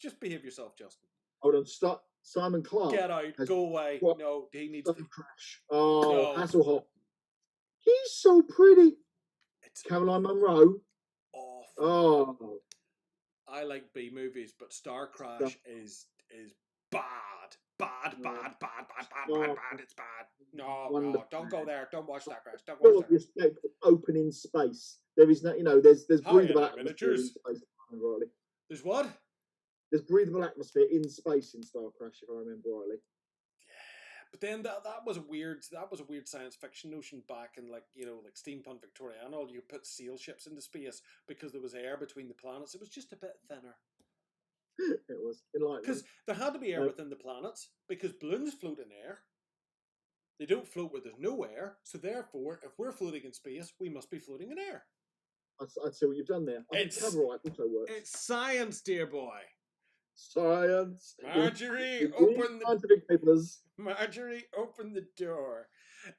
Just behave yourself, Justin. Hold on, stop. Simon Clark. Get out. Go away. No, he needs to crash. Oh, no. Hasselhoff. He's so pretty. It's Caroline Munro. Awful. Oh. I like B movies, but Star Crash is bad. Bad. It's bad. No, don't go there. Don't watch Star Crash. Don't watch that. Respect open in space. There is no, there's breathable atmosphere in space. There's what? There's breathable atmosphere in space in Star Crash, if I remember rightly. Yeah, but then that was a weird science fiction notion back in like steampunk Victoria and all. You put sail ships into space because there was air between the planets. It was just a bit thinner. It was enlightening. Because there had to be air within the planets because balloons float in air. They don't float where there's no air, so therefore, if we're floating in space, we must be floating in air. I'd see what you've done there. It's science, dear boy. Science. Marjorie, open the door.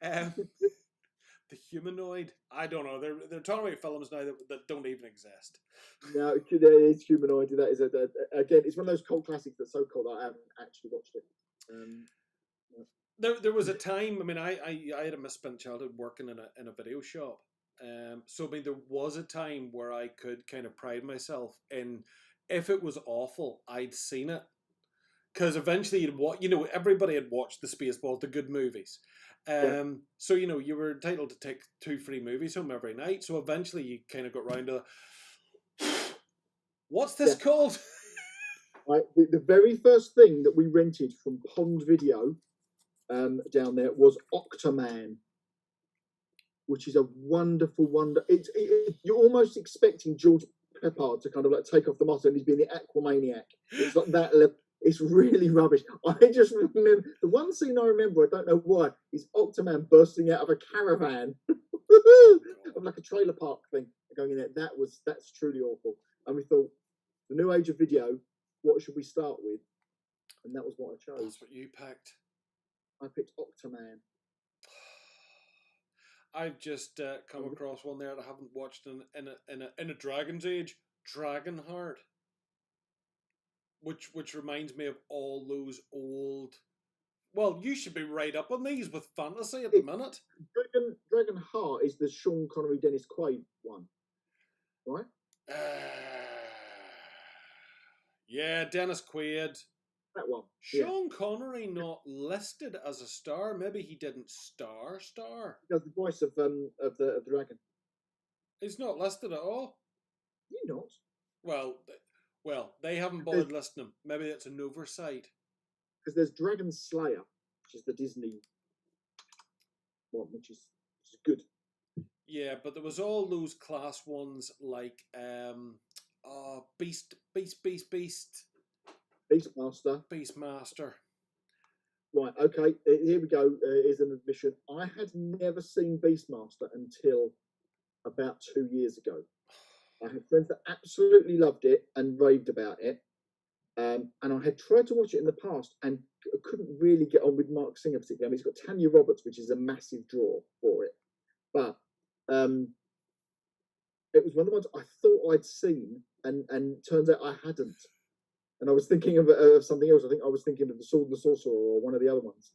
The humanoid. I don't know. They're talking about films now that don't even exist. No, it is humanoid. That is again. It's one of those cult classics that's so cool that I haven't actually watched it. There was a time. I mean, I had a misspent childhood working in a video shop. So I mean, there was a time where I could kind of pride myself in, if it was awful, I'd seen it. Because eventually everybody had watched the Spaceballs, the good movies. So you were entitled to take 2 free movies home every night. So eventually you kind of got round to, what's this called? The very first thing that we rented from Pond Video down there was Octoman, which is a wonderful wonder. You're almost expecting George Peppard to kind of like take off the mask and he's being the Aquamaniac. It's like that level. It's really rubbish. I just remember the one scene I remember, I don't know why, is Octoman bursting out of a caravan of like a trailer park thing going in there. That's truly awful. And we thought, the new age of video, what should we start with? And that was what I chose. That's what you picked. I picked Octoman. I've just come across one there that I haven't watched in a Dragon's Age, Dragonheart. Which reminds me of all those old. Well, you should be right up on these with fantasy at the minute. Dragonheart is the Sean Connery, Dennis Quaid one, right? Yeah, Dennis Quaid. That one. Sean Connery not listed as a star. Maybe he didn't star. He does the voice of the dragon. He's not listed at all. You're not. Well, they haven't bothered listing him. Maybe it's an oversight. Because there's Dragon Slayer, which is the Disney one, which is good. Yeah, but there was all those class ones like Beastmaster. Right, okay, here we go. Here's an admission. I had never seen Beastmaster until about 2 years ago. I had friends that absolutely loved it and raved about it. And I had tried to watch it in the past and couldn't really get on with Mark Singer particularly. I mean, it's got Tanya Roberts, which is a massive draw for it. But it was one of the ones I thought I'd seen and turns out I hadn't. And I was thinking of something else. I think I was thinking of The Sword and the Sorcerer or one of the other ones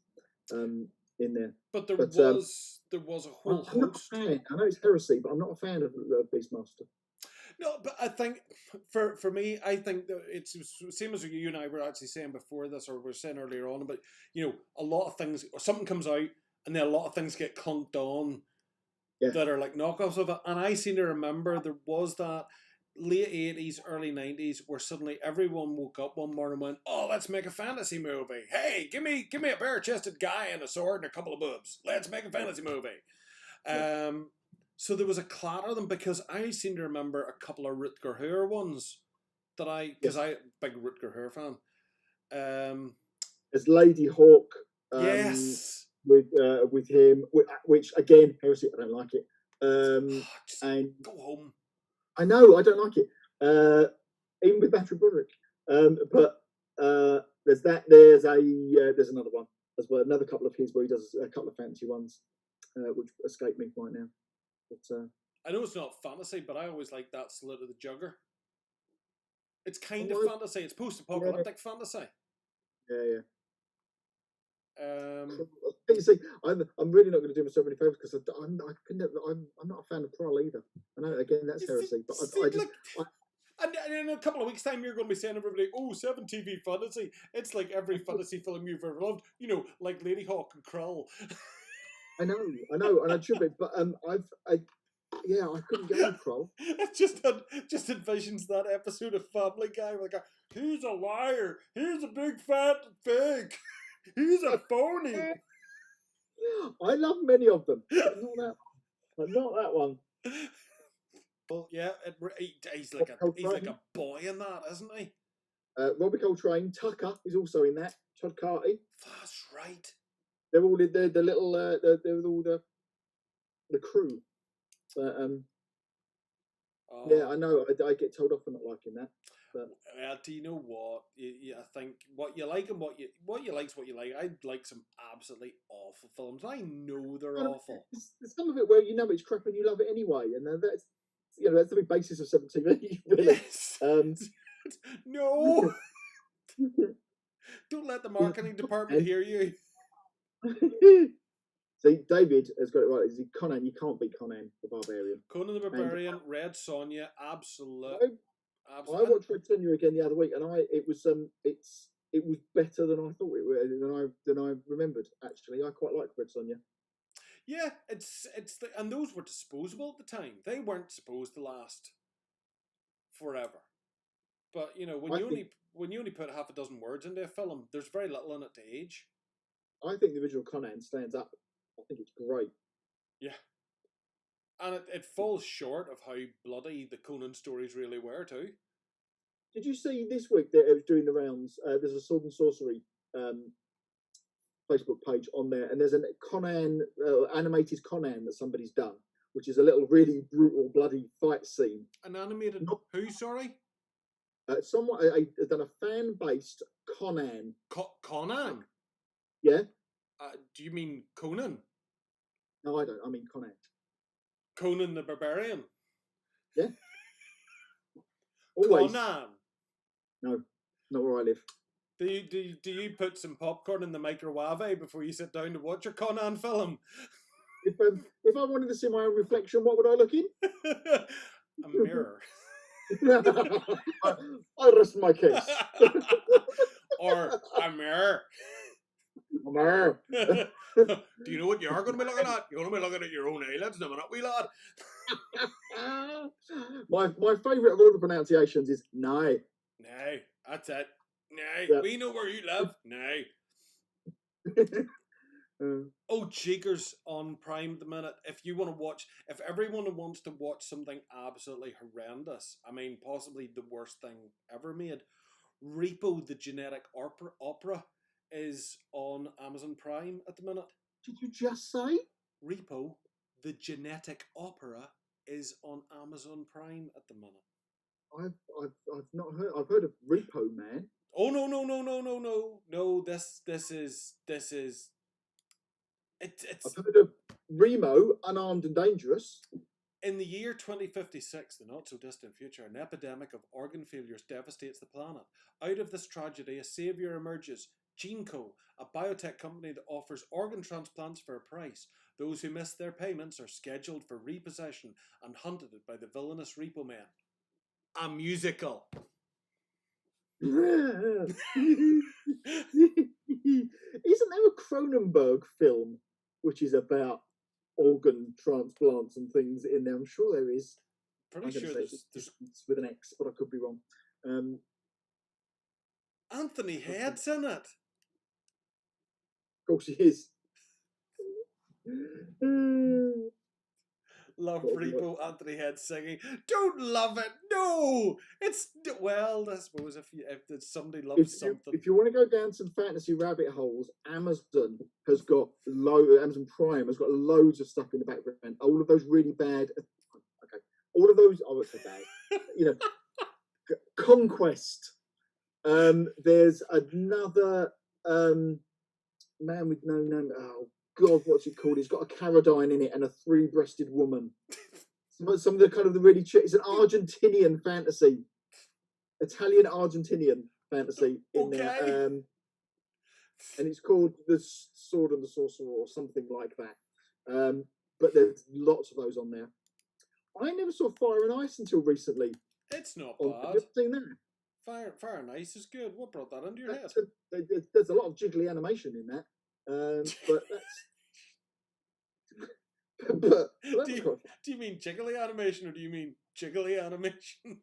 in there. But there was a whole host. I'm not a fan. I know it's heresy, but I'm not a fan of Beastmaster. No, but I think for me, I think that it's the same as you and I were actually saying before this, or we were saying earlier on. But a lot of things, or something comes out, and then a lot of things get clunked on that are like knockoffs of it. And I seem to remember there was that late 80s, early 90s, where suddenly everyone woke up one morning and went, "Oh, let's make a fantasy movie. Hey, give me a bare-chested guy and a sword and a couple of boobs. Let's make a fantasy movie." So there was a clatter of them because I seem to remember a couple of Rutger Hauer ones that because I'm a big Rutger Hauer fan. There's Lady Hawk. Yes. With him, which again, heresy. I don't like it. And go home. I know I don't like it. Even with Battery Broderick. But there's that. There's another one as well. Another couple of his where he does a couple of fantasy ones, which escape me right now. But, I know it's not fantasy, but I always like that Salute of the Jugger. It's kind of fantasy. It's post-apocalyptic fantasy. Yeah. See, I'm really not going to do myself any favours because I'm not a fan of Karl either. I know again that's heresy, but and in a couple of weeks' time, you're going to be saying everybody, "Oh, 7 TV fantasy." It's like every fantasy film you've ever loved, like Lady Hawk and Krull. I know, and I should be, but I couldn't get on Krull. It just envisions that episode of Family Guy where like, he's a liar, he's a big fat pig, he's a phony. I love many of them, but not that one. Well, yeah, he's like a boy in that, isn't he? Robbie Coltrane, Tucker is also in that. Todd Carty. That's right. They're all the little they're all the crew. Yeah, I know. I get told off for not liking that. But do you know what? I think what you like and what you like's what you like. I like some absolutely awful films. I know they're awful. There's some of it where you know it's crap and you love it anyway, and that's that's the big basis of 7TV. Really. Yes. No. Don't let the marketing department hear you. See, David has got it right. Is he Conan? You can't beat Conan the Barbarian. Conan the Barbarian, Red Sonja, absolute. I watched Red Sonja again the other week, and it was better than I thought it was than I remembered. Actually, I quite liked Red Sonja. Yeah, and those were disposable at the time. They weren't supposed to last forever. But when you only put half a dozen words into a film, there's very little in it to age. I think the original Conan stands up. I think it's great. Yeah. And it falls short of how bloody the Conan stories really were too. Did you see this week that it was doing the rounds? There's a Sword and Sorcery Facebook page on there, and there's a Conan animated Conan that somebody's done, which is a little really brutal, bloody fight scene. An animated who? Sorry. Someone has done a fan-based Conan. Conan. Yeah. Do you mean Conan? No, I don't. I mean Conan. Conan the Barbarian. Yeah. Always. Conan. No, not where I live. Do you put some popcorn in the microwave before you sit down to watch your Conan film? If I wanted to see my own reflection, what would I look in? A mirror. I rest my case. Or a mirror. A mirror. Do you know what you are going to be looking at? You're going to be looking at your own eyelids in a minute, wee lad. My favourite of all the pronunciations is nay. Nay, that's it. Nay, yeah. We know where you live. Nay. Oh, Cheekers on Prime at the minute. If everyone wants to watch something absolutely horrendous, I mean, possibly the worst thing ever made, Repo the Genetic Opera is on Amazon Prime at the minute. Did you just say? Repo the Genetic Opera is on Amazon Prime at the minute. I've not heard. I've heard of Repo Man. Oh no! This is. I've heard of Remo, Unarmed and Dangerous. In the year 2056, the not-so-distant future, an epidemic of organ failures devastates the planet. Out of this tragedy, a saviour emerges, GeneCo, a biotech company that offers organ transplants for a price. Those who miss their payments are scheduled for repossession and hunted by the villainous Repo Men. A musical. Isn't there a Cronenberg film which is about organ transplants and things in there? I'm sure there is. Pretty sure there's with an X, but I could be wrong. Anthony Head's in it. Of course he is. Love Repo, Anthony Head singing. Don't love it. No, it's I suppose if somebody loves something. If you want to go down some fantasy rabbit holes, Amazon has got Amazon Prime has got loads of stuff in the background. All of those really bad. Okay, all of those. I would say bad. Conquest. There's another man with no name. Oh God, what's it called? It's got a Caradine in it and a three-breasted woman. Some of the kind of the really it's an Argentinian fantasy, Italian-Argentinian fantasy in there, and it's called The Sword and the Sorcerer or something like that. But there's lots of those on there. I never saw Fire and Ice until recently. It's not bad. Have you seen that? Fire and Ice is good. What brought that into your head? There's a lot of jiggly animation in that. But that's. Do you mean jiggly animation or do you mean jiggly animation?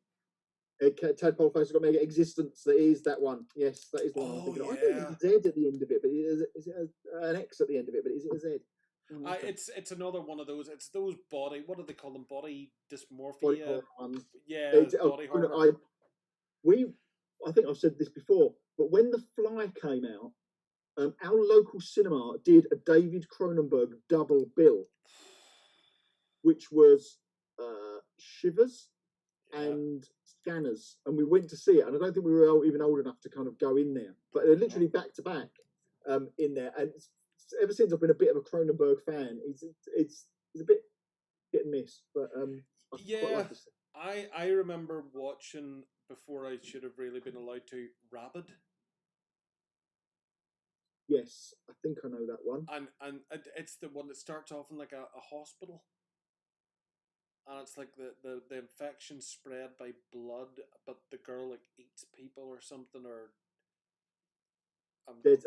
Tadpole Face has got Mega Existence. That is that one. Yes, that is the one I'm thinking of. I think it's a Z at the end of it, but is it an X at the end of it? But is it a Z? It's another one of those. It's those body. What do they call them? Body dysmorphia. Yeah, body horror. I think I've said this before, but when The Fly came out, our local cinema did a David Cronenberg double bill, which was Shivers and scanners, and we went to see it. And I don't think we were even old enough to kind of go in there, but they're literally back to back in there. And ever since I've been a bit of a Cronenberg fan, it's a bit hit and miss, but I remember watching before I should have really been allowed to Rabid. Yes, I think I know that one. And it's the one that starts off in like a hospital. And it's like the infection spread by blood, but the girl like eats people or something, or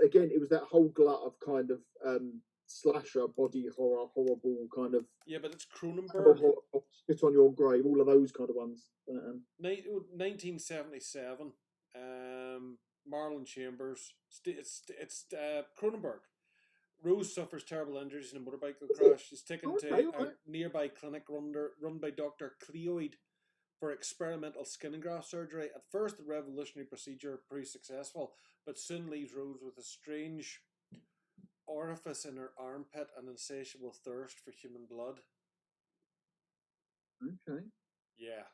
again, it was that whole glut of kind of slasher, body horror, horrible kind of. Yeah, but it's Cronenberg. Spit on Your Grave, all of those kind of ones. 1977. Marlon Chambers. It's Cronenberg. Rose suffers terrible injuries in a motorcycle crash. She's taken to a nearby clinic run by Dr. Cleoid for experimental skin graft surgery. At first, the revolutionary procedure proves successful, but soon leaves Rose with a strange orifice in her armpit and insatiable thirst for human blood. Okay. Yeah.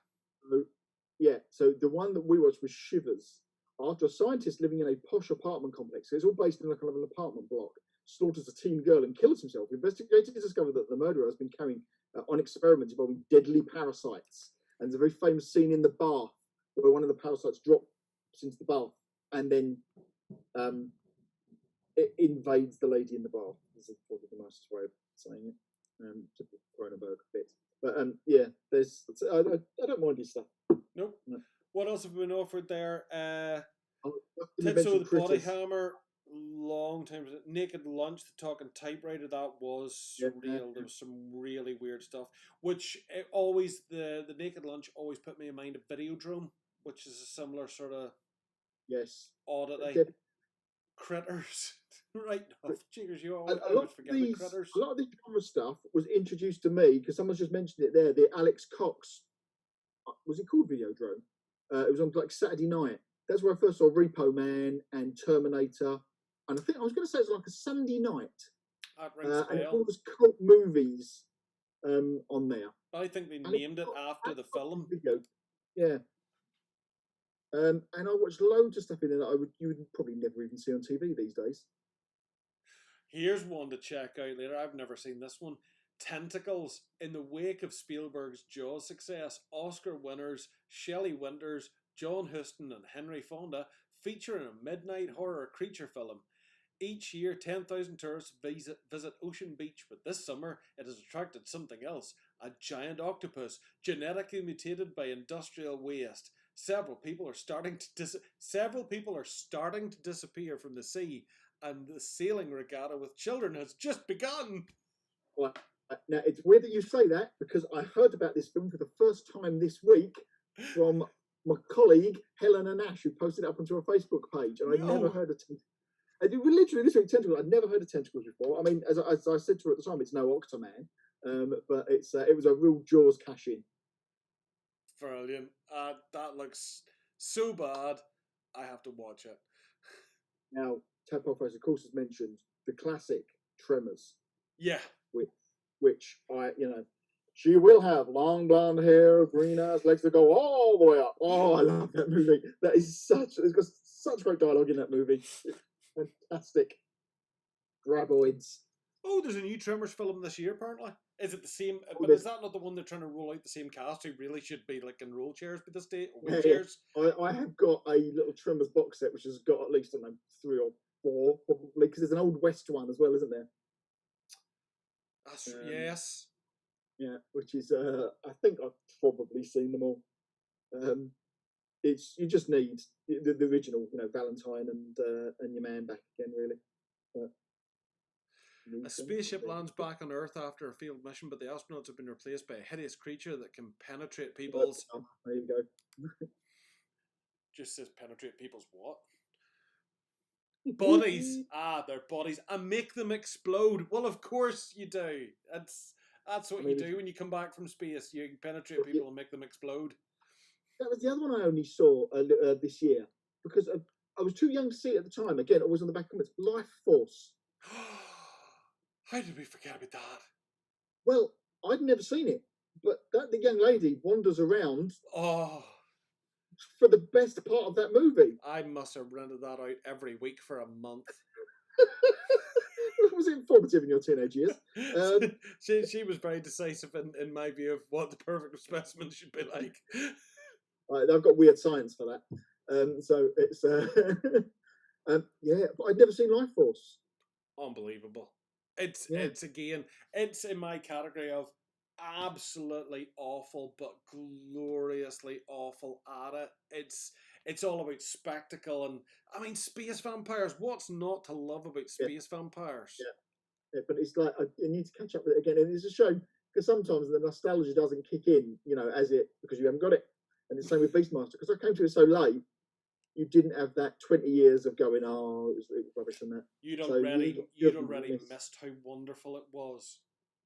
So the one that we watched was Shivers. After a scientist living in a posh apartment complex, so it's all based in a kind of an apartment block, slaughters a teen girl and kills himself. Investigators discover that the murderer has been carrying on experiments involving deadly parasites. And there's a very famous scene in the bath where one of the parasites drops into the bath and then it invades the lady in the bath. This is probably the nicest way of saying it. Typical Cronenberg bit. But there's I don't mind his stuff. Nope. No. What else have we been offered there? Tetsuo the Body Hammer. Long time. Naked Lunch, the talking typewriter, that was surreal. There was some really weird stuff, which always the Naked Lunch always put me in mind of Videodrome, which is a similar sort of oddity. Critters. Right off. Cheers, you always forget the Critters. A lot of this genre stuff was introduced to me because someone's just mentioned it there. The Alex Cox, was it called Videodrome? It was on like Saturday night. That's where I first saw Repo Man and Terminator. And I think I was going to say it's like a Sunday night. And all those cult movies on there. I think they named it after the film. Video. Yeah. And I watched loads of stuff in there that you would probably never even see on TV these days. Here's one to check out later. I've never seen this one. Tentacles. In the wake of Spielberg's Jaws success, Oscar winners Shelley Winters, John Huston and Henry Fonda feature in a midnight horror creature film. Each year, 10,000 tourists visit Ocean Beach, but this summer it has attracted something else: a giant octopus, genetically mutated by industrial waste. Several people are starting to disappear from the sea, and the sailing regatta with children has just begun. Well, now it's weird that you say that because I heard about this film for the first time this week from my colleague Helena Nash, who posted it up onto her Facebook page, and I'd never heard of tentacles. I did literally this week tentacles. I'd never heard of tentacles before. I mean, as I said to her at the time, it's no Octoman, but it was a real Jaws cash-in. Brilliant. That looks so bad. I have to watch it. Now, Tabletop, of course, has mentioned the classic Tremors. Yeah. Which she will have long blonde hair, green eyes, legs that go all the way up. Oh, I love that movie. It's got such great dialogue in that movie. Fantastic. Graboids. Oh, there's a new Tremors film this year, apparently. Is it the same? But is that not the one they're trying to roll out the same cast who really should be like in roll chairs by this date? Or wheelchairs? I have got a little Tremors box set which has got at least, I don't know, 3 or 4, probably, because there's an old West one as well, isn't there? Yes. Yeah, which is, I think I've probably seen them all. You just need the original, Valentine and your man back again, really. But a spaceship lands back on Earth after a failed mission, but the astronauts have been replaced by a hideous creature that can penetrate people's... There you go. Just says penetrate people's what? Bodies. Their bodies. And make them explode. Well, of course you do. That's what you do when you come back from space. You penetrate people and make them explode. That was the other one I only saw this year because I was too young to see it at the time. Again, it was on the back of it. Life Force. How did we forget about that? Well, I'd never seen it. But the young lady wanders around. Oh, for the best part of that movie. I must have rented that out every week for a month. Was it informative in your teenage years? She was very decisive in my view of what the perfect specimen should be like. I've got weird science for that. So it's yeah, but I'd never seen Life Force. Unbelievable. It's in my category of absolutely awful but gloriously awful at it. It's all about spectacle, and I mean space vampires. What's not to love about space vampires? Yeah, but it's like I need to catch up with it again, and it's a shame because sometimes the nostalgia doesn't kick in, because you haven't got it. And it's the same with Beastmaster, because I came to it so late. You didn't have that 20 years of going, oh, it was rubbish and that. You'd already missed how wonderful it was.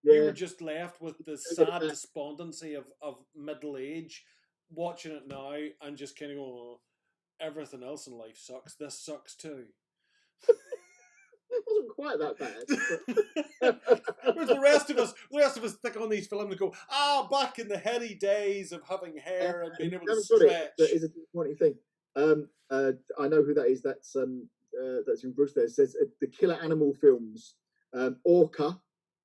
Yeah. You were just left with the sad despondency of middle age, watching it now and just kind of going, everything else in life sucks. This sucks too. It wasn't quite that bad. Whereas the rest of us stick on these films and go, back in the heady days of having hair and being able to stretch. That is a disappointing thing. I know who that is. That's in Bruce. There it says the killer animal films, Orca,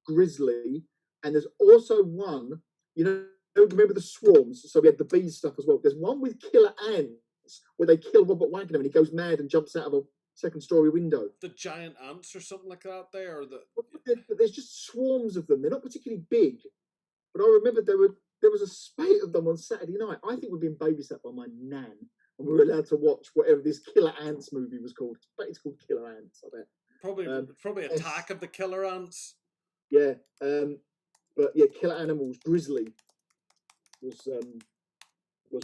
Grizzly, and there's also one. Remember the swarms? So we had the bees stuff as well. There's one with killer ants where they kill Robert Wagner and he goes mad and jumps out of a second-story window. The giant ants or something like that. There's just swarms of them. They're not particularly big, but I remember there was a spate of them on Saturday night. I think we'd been babysat by my nan. And we were allowed to watch whatever this Killer Ants movie was called. But it's called Killer Ants, I bet. Probably Attack of the Killer Ants. Yeah, but yeah, Killer Animals, Grizzly was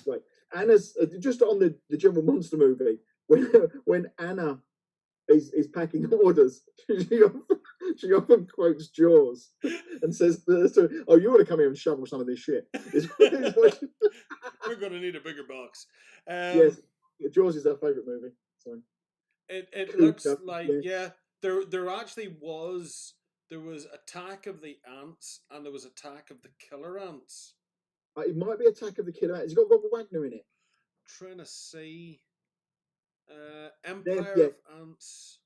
great. Anna's just on the general monster movie when Anna is packing orders, she often quotes Jaws and says, "Oh, you want to come here and shovel some of this shit?" We're going to need a bigger box. Yes, Jaws is our favourite movie. So it looks like there actually was Attack of the Ants and there was Attack of the Killer Ants. It might be Attack of the Killer Ants. It's got Robert Wagner in it. Trying to see Empire of Ants.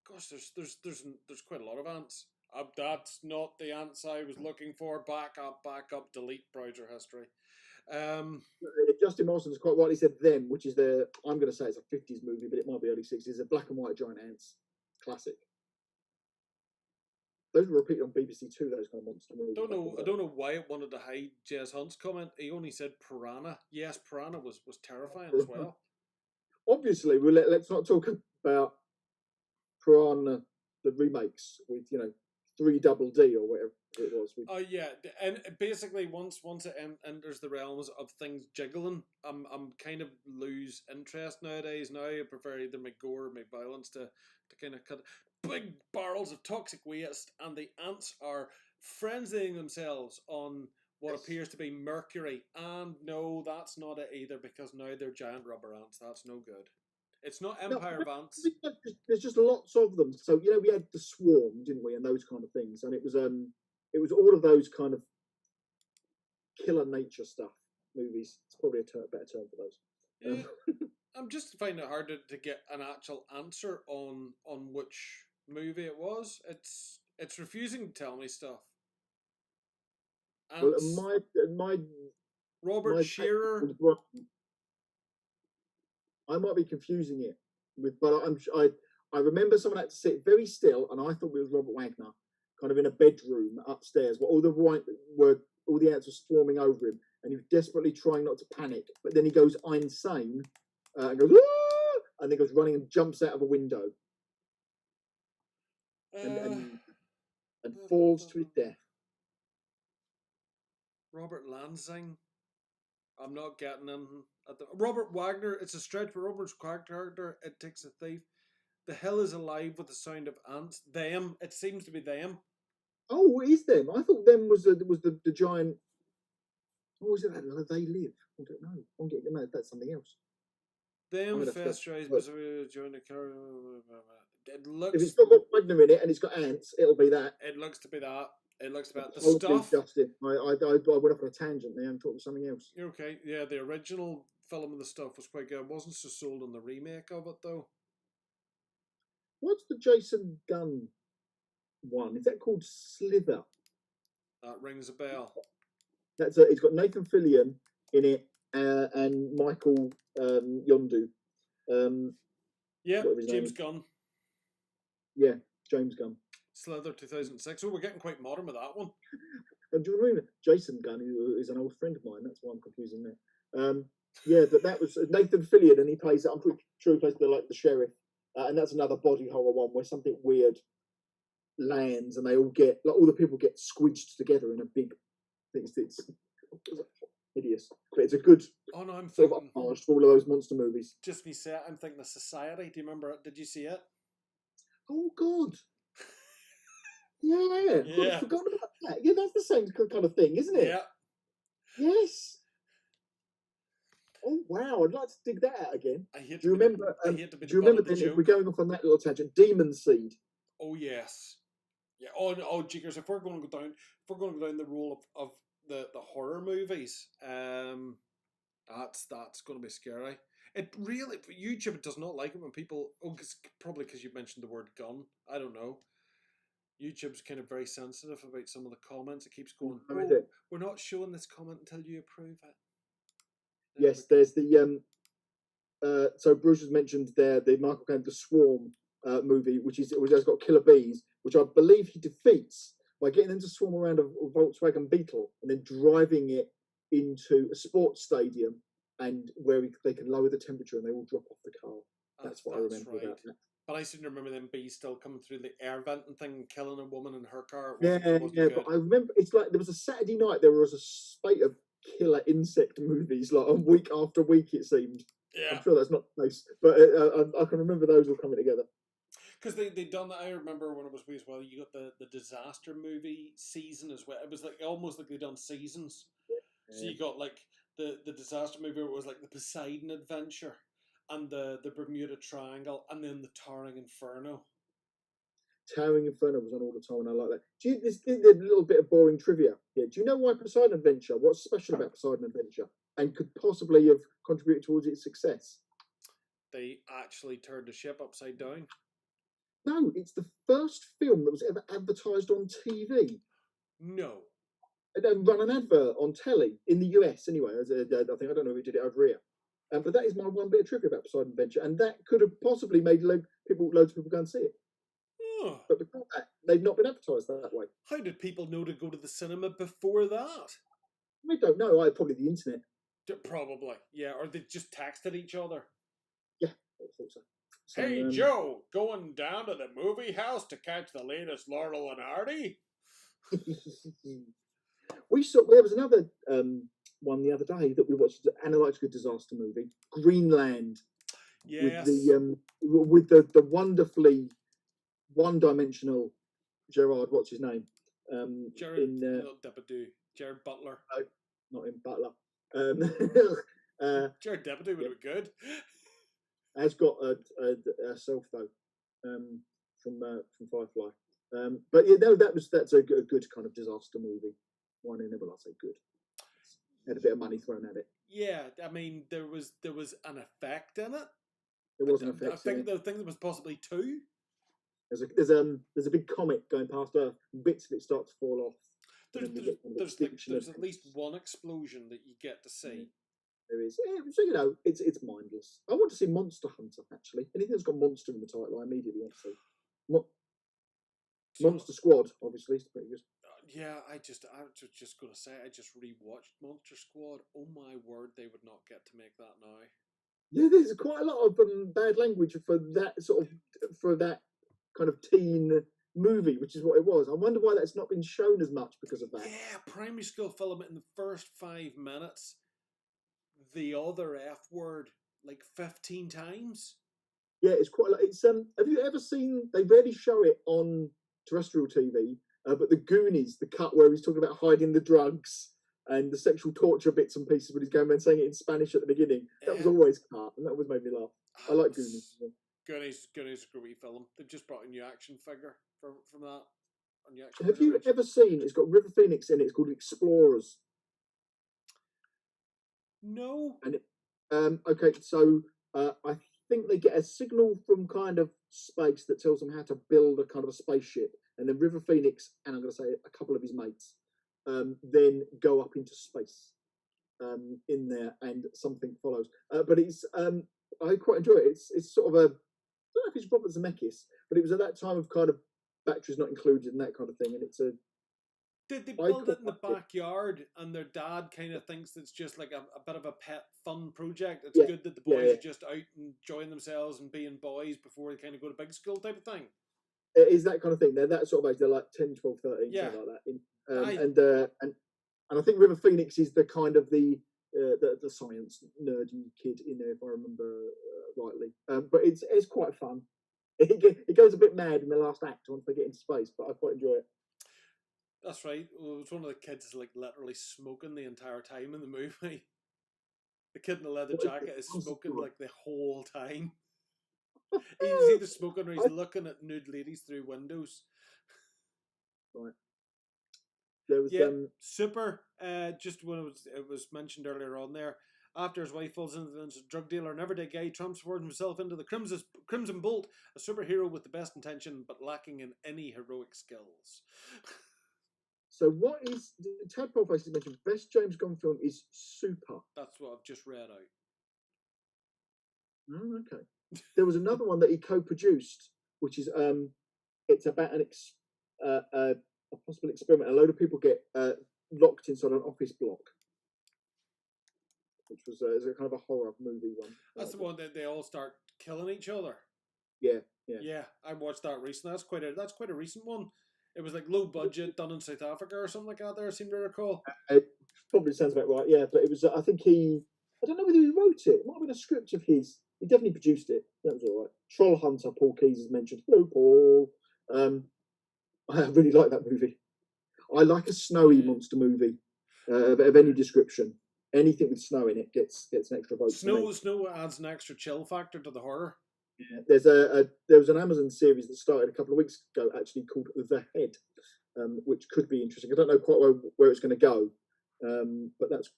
Gosh, there's quite a lot of ants. That's not the ants I was looking for. Back up, delete browser history. Justin Morrison's quite rightly said them, which is I'm going to say it's a 50s movie, but it might be early 60s. It's a black and white giant ants. Classic. Those were repeated on BBC Two, those kind of monster movies. I don't know why it wanted to hide Jez Hunt's comment. He only said Piranha. Yes, Piranha was terrifying as well. Obviously, let's not talk about Piranha, the remakes with 3 Double D or whatever it was. Oh yeah, and basically once it enters the realms of things jiggling, I'm kind of lose interest nowadays. Now I prefer either make gore or make violence to kind of cut big barrels of toxic waste, and the ants are frenzying themselves on what appears to be mercury. And no, that's not it either, because now they're giant rubber ants. That's no good. It's not Empire of Ants. There's just lots of them. So we had the swarm, didn't we, and those kind of things, and it was all of those kind of killer nature stuff movies. It's probably a better term for those. Yeah, I'm just finding it hard to get an actual answer on which movie it was. It's refusing to tell me stuff. Ants, well, my Robert Shearer. I might be confusing it but I remember someone had to sit very still, and I thought it was Robert Wagner, kind of in a bedroom upstairs, where all the ants were swarming over him, and he was desperately trying not to panic. But then he goes insane and goes, "Ah!" and then goes running and jumps out of a window and falls to his death. Robert Lansing. I'm not getting him. Robert Wagner, it's a stretch, but Robert's character, It Takes a Thief. The hill is alive with the sound of ants. Them. It seems to be them. Oh, it is them. I thought them was the giant. What was it? They live. I don't know. I'm getting mad. That's something else. Them festrized during the car. It looks. If it's got Wagner in it and it's got ants, it'll be that. It looks to be that. It looks about the Totally stuff. Justin. I went off on a tangent there and talked about something else. You're okay. Yeah, the original film of the stuff was quite good. I wasn't so sold on the remake of it though. What's the Jason Gunn one? Is that called Slither? That rings a bell. It's got Nathan Fillion in it and Michael Yondu. Yeah, James Gunn. Yeah, James Gunn. Slither 2006. Oh, we're getting quite modern with that one. And do you remember Jason Gunn, who is an old friend of mine? That's why I'm confusing that. Yeah, but that was Nathan Fillion, and he plays. I'm pretty sure he plays the sheriff, and that's another body horror one where something weird lands, and they all get all the people get squidged together in a big. It's hideous, but it's a good. Oh no, I'm sort thinking of homage to all of those monster movies. Just me say it, I'm thinking of Society. Do you remember it? Did you see it? Oh God. Yeah. Yeah. I forgot about that. Yeah, that's the same kind of thing, isn't it? Yeah. Yes. Oh wow! I'd like to dig that out again. Do you remember? Do you remember then? If we're going off on that little tangent, Demon Seed. Oh yes. Yeah. Oh, jiggers! If we're going to go down the role of the horror movies, that's going to be scary. It really YouTube does not like it when people. Oh, probably because you mentioned the word gun. I don't know. YouTube's kind of very sensitive about some of the comments. It keeps going. Oh, we're not showing this comment until you approve it. Yes, there's the so Bruce has mentioned there the Michael Caine The Swarm movie, which has got killer bees, which I believe he defeats by getting them to swarm around a Volkswagen Beetle and then driving it into a sports stadium and where they can lower the temperature and they all drop off the car. That's what I remember about that. But I seem to remember them bees still coming through the air venting thing and killing a woman in her car. Yeah, but I remember it's like there was a Saturday night, there was a spate of killer insect movies, like week after week, it seemed. Yeah. I'm sure that's not nice, but I can remember those all coming together. Because they done that. I remember when it was wee as well. You got the disaster movie season as well. It was like almost like they done seasons. Yeah. So you got like the disaster movie. It was like the Poseidon Adventure, and the Bermuda Triangle, and then the Towering Inferno. Towering Inferno was on all the time, and I like that. This a little bit of boring trivia here. Do you know why Poseidon Adventure? What's special about Poseidon Adventure, and could possibly have contributed towards its success? They actually turned the ship upside down. No, it's the first film that was ever advertised on TV. No. And then run an advert on telly in the US anyway. I don't know if it did it over here. But that is my one bit of trivia about Poseidon Adventure, and that could have possibly made loads of people go and see it. Oh. But before that, they've not been advertised that way. How did people know to go to the cinema before that? I don't know. Probably the internet. Probably, yeah. Or they just texted each other. Yeah, I thought so. Hey, Joe, going down to the movie house to catch the latest Laurel and Hardy? There was another one the other day that we watched, an analytical disaster movie, Greenland. Yes. With the wonderfully one-dimensional Gerard, what's his name? Jared Butler. No, not in Butler. Jared Depardieu would have been good. Has got a self though, from Firefly. But yeah, no, that's a good kind of disaster movie. One in it, but I'll say good. Had a bit of money thrown at it. Yeah, I mean there was an effect in it. There was an effect. I think there was possibly two. There's a big comet going past Earth. Bits of it start to fall off. There's at least one explosion that you get to see. There is. So it's mindless. I want to see Monster Hunter actually. Anything that's got monster in the title, I immediately want to see. Monster Squad, obviously, is pretty good. Yeah, I was just gonna say I just rewatched Monster Squad. Oh my word, they would not get to make that now. Yeah, there's quite a lot of bad language for that kind of teen movie, which is what it was. I wonder why that's not been shown as much because of that. Yeah, primary school film in the first 5 minutes, the other F word like 15 times. Yeah, it's quite like it's. Have you ever seen? They rarely show it on terrestrial TV, but the Goonies, the cut where he's talking about hiding the drugs and the sexual torture bits and pieces when he's going around saying it in Spanish at the beginning. That was always cut, and that always made me laugh. I like Goonies. Goonies is a great film. They've just brought a new action figure from that. on the actual. Have you ever seen? It's got River Phoenix in it. It's called Explorers. No. And okay, so I think they get a signal from kind of space that tells them how to build a kind of a spaceship, and then River Phoenix, and I'm going to say a couple of his mates, then go up into space in there, and something follows. But it's I quite enjoy it. It's sort of a, I don't know if it's Robert Zemeckis, but it was at that time of kind of batteries not included and that kind of thing, and it's a. Did they build it in the backyard, and their dad kind of thinks it's just like a bit of a pet fun project? It's good that the boys are just out and enjoying themselves and being boys before they kind of go to big school type of thing. It is that kind of thing. They're that sort of age. They're like 10, 12, 13, something like that. And I think River Phoenix is the kind of the science nerdy kid in there, if I remember rightly. But it's quite fun. It goes a bit mad in the last act once they get into space, but I quite enjoy it. That's right. Well, it was one of the kids like literally smoking the entire time in the movie. The kid in the leather jacket is smoking like the whole time. He's either smoking or he's looking at nude ladies through windows. Right. There was super. Just when it was mentioned earlier on there, after his wife falls into the drug dealer, an everyday guy transforms himself into the Crimson Bolt, a superhero with the best intention but lacking in any heroic skills. So what is Tadpole Faces mentioned? Best James Gunn film is Super. That's what I've just read out. Oh, okay. There was another one that he co-produced, which is it's about a possible experiment. A load of people get locked inside an office block, which was a kind of a horror movie one. That's the one that they all start killing each other. Yeah. I watched that recently. That's quite a recent one. It was like low budget, done in South Africa or something like that. There, I seem to recall. It probably sounds about right. Yeah, but it was. I think I don't know whether he wrote it. It might have been a script of his. He definitely produced it. That was all right. Troll Hunter, Paul Keyes has mentioned. Hello, Paul. I really like that movie. I like a snowy monster movie of any description. Anything with snow in it gets an extra vote. Snow adds an extra chill factor to the horror. Yeah, there was an Amazon series that started a couple of weeks ago, actually called The Head, which could be interesting. I don't know quite where it's going to go, but that's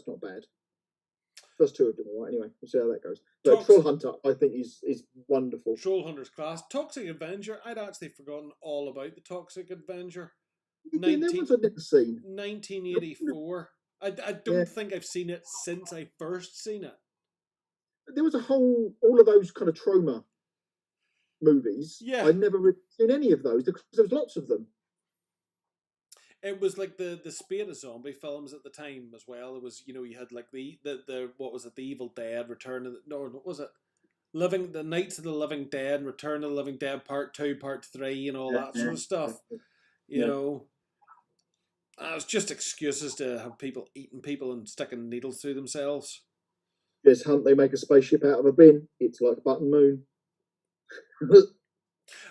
not bad. First two of them, all right. Anyway, we'll see how that goes. But Troll Hunter, I think, is wonderful. Troll Hunter's class. Toxic Avenger. I'd actually forgotten all about the Toxic Avenger. That one's I've never seen. 1984. I don't think I've seen it since I first seen it. There was all of those kind of trauma movies. Yeah. I'd never really seen any of those because there was lots of them. It was like the spate of zombie films at the time as well. It was, you had like the what was it, the Evil Dead, Return of the, what was it? The Nights of the Living Dead, Return of the Living Dead Part 2, Part 3, and all that sort of stuff. You know. It's just excuses to have people eating people and sticking needles through themselves. Yes, Hunt, they make a spaceship out of a bin. It's like Button Moon.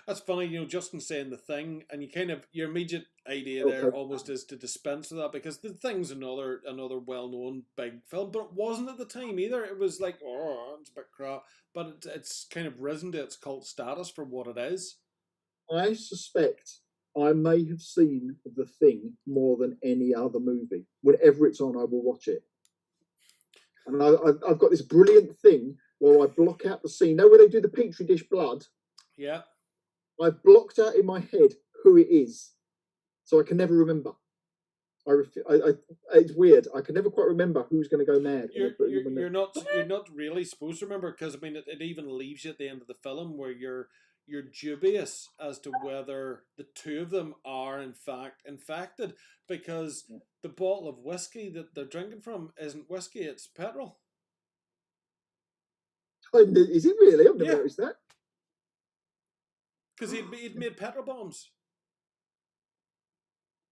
That's funny, Justin saying The Thing, and your immediate idea there almost is to dispense with that because The Thing's another well-known big film, but it wasn't at the time either. It was like, it's a bit crap, but it's kind of risen to its cult status for what it is. I suspect I may have seen The Thing more than any other movie. Whenever it's on, I will watch it. And I've got this brilliant thing where I block out the scene. Where they do the Petri dish blood? Yeah. I've blocked out in my head who it is, so I can never remember. It's weird. I can never quite remember who's going to go mad. You're not really supposed to remember because it even leaves you at the end of the film where you're dubious as to whether the two of them are in fact infected because the bottle of whiskey that they're drinking from isn't whiskey, it's petrol. Is it really? I've never noticed that. Because he'd made petrol bombs.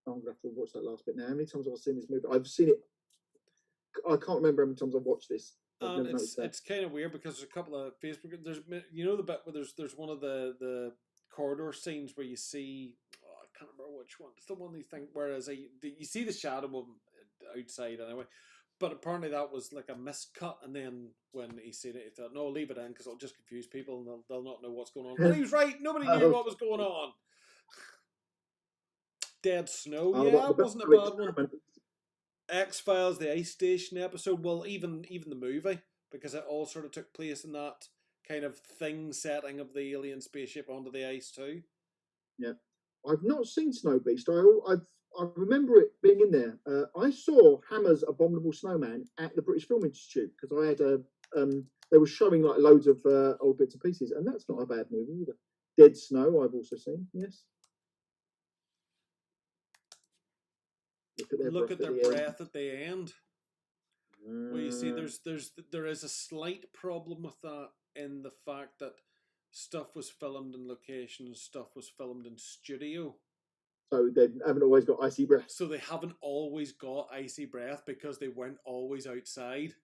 I'm going to have to watch that last bit now. How many times have I seen this movie? I've seen it. I can't remember how many times I've watched this. It's kind of weird because there's a couple of Facebook. There's the bit where there's one of the corridor scenes where you see. I can't remember which one. It's the one you think. Whereas you see the shadow of him outside anyway, But apparently that was like a miscut, and then when he said it, he thought, no, leave it in because it'll just confuse people and they'll not know what's going on. And he was right. Nobody knew what was going on. Dead Snow, wasn't a bad one. X-Files, the Ice Station episode, well, even the movie, because it all sort of took place in that kind of thing setting of the alien spaceship onto the ice too. Yeah, I've not seen Snow Beast. I remember it being in there. I saw Hammer's Abominable Snowman at the British Film Institute because I had they were showing like loads of old bits and pieces, and that's not a bad movie either. Dead Snow, I've also seen. Yes. Look at their breath at the end. Well, you see, there is a slight problem with that in the fact that stuff was filmed in location, stuff was filmed in studio. So they haven't always got icy breath. So they haven't always got icy breath because they weren't always outside.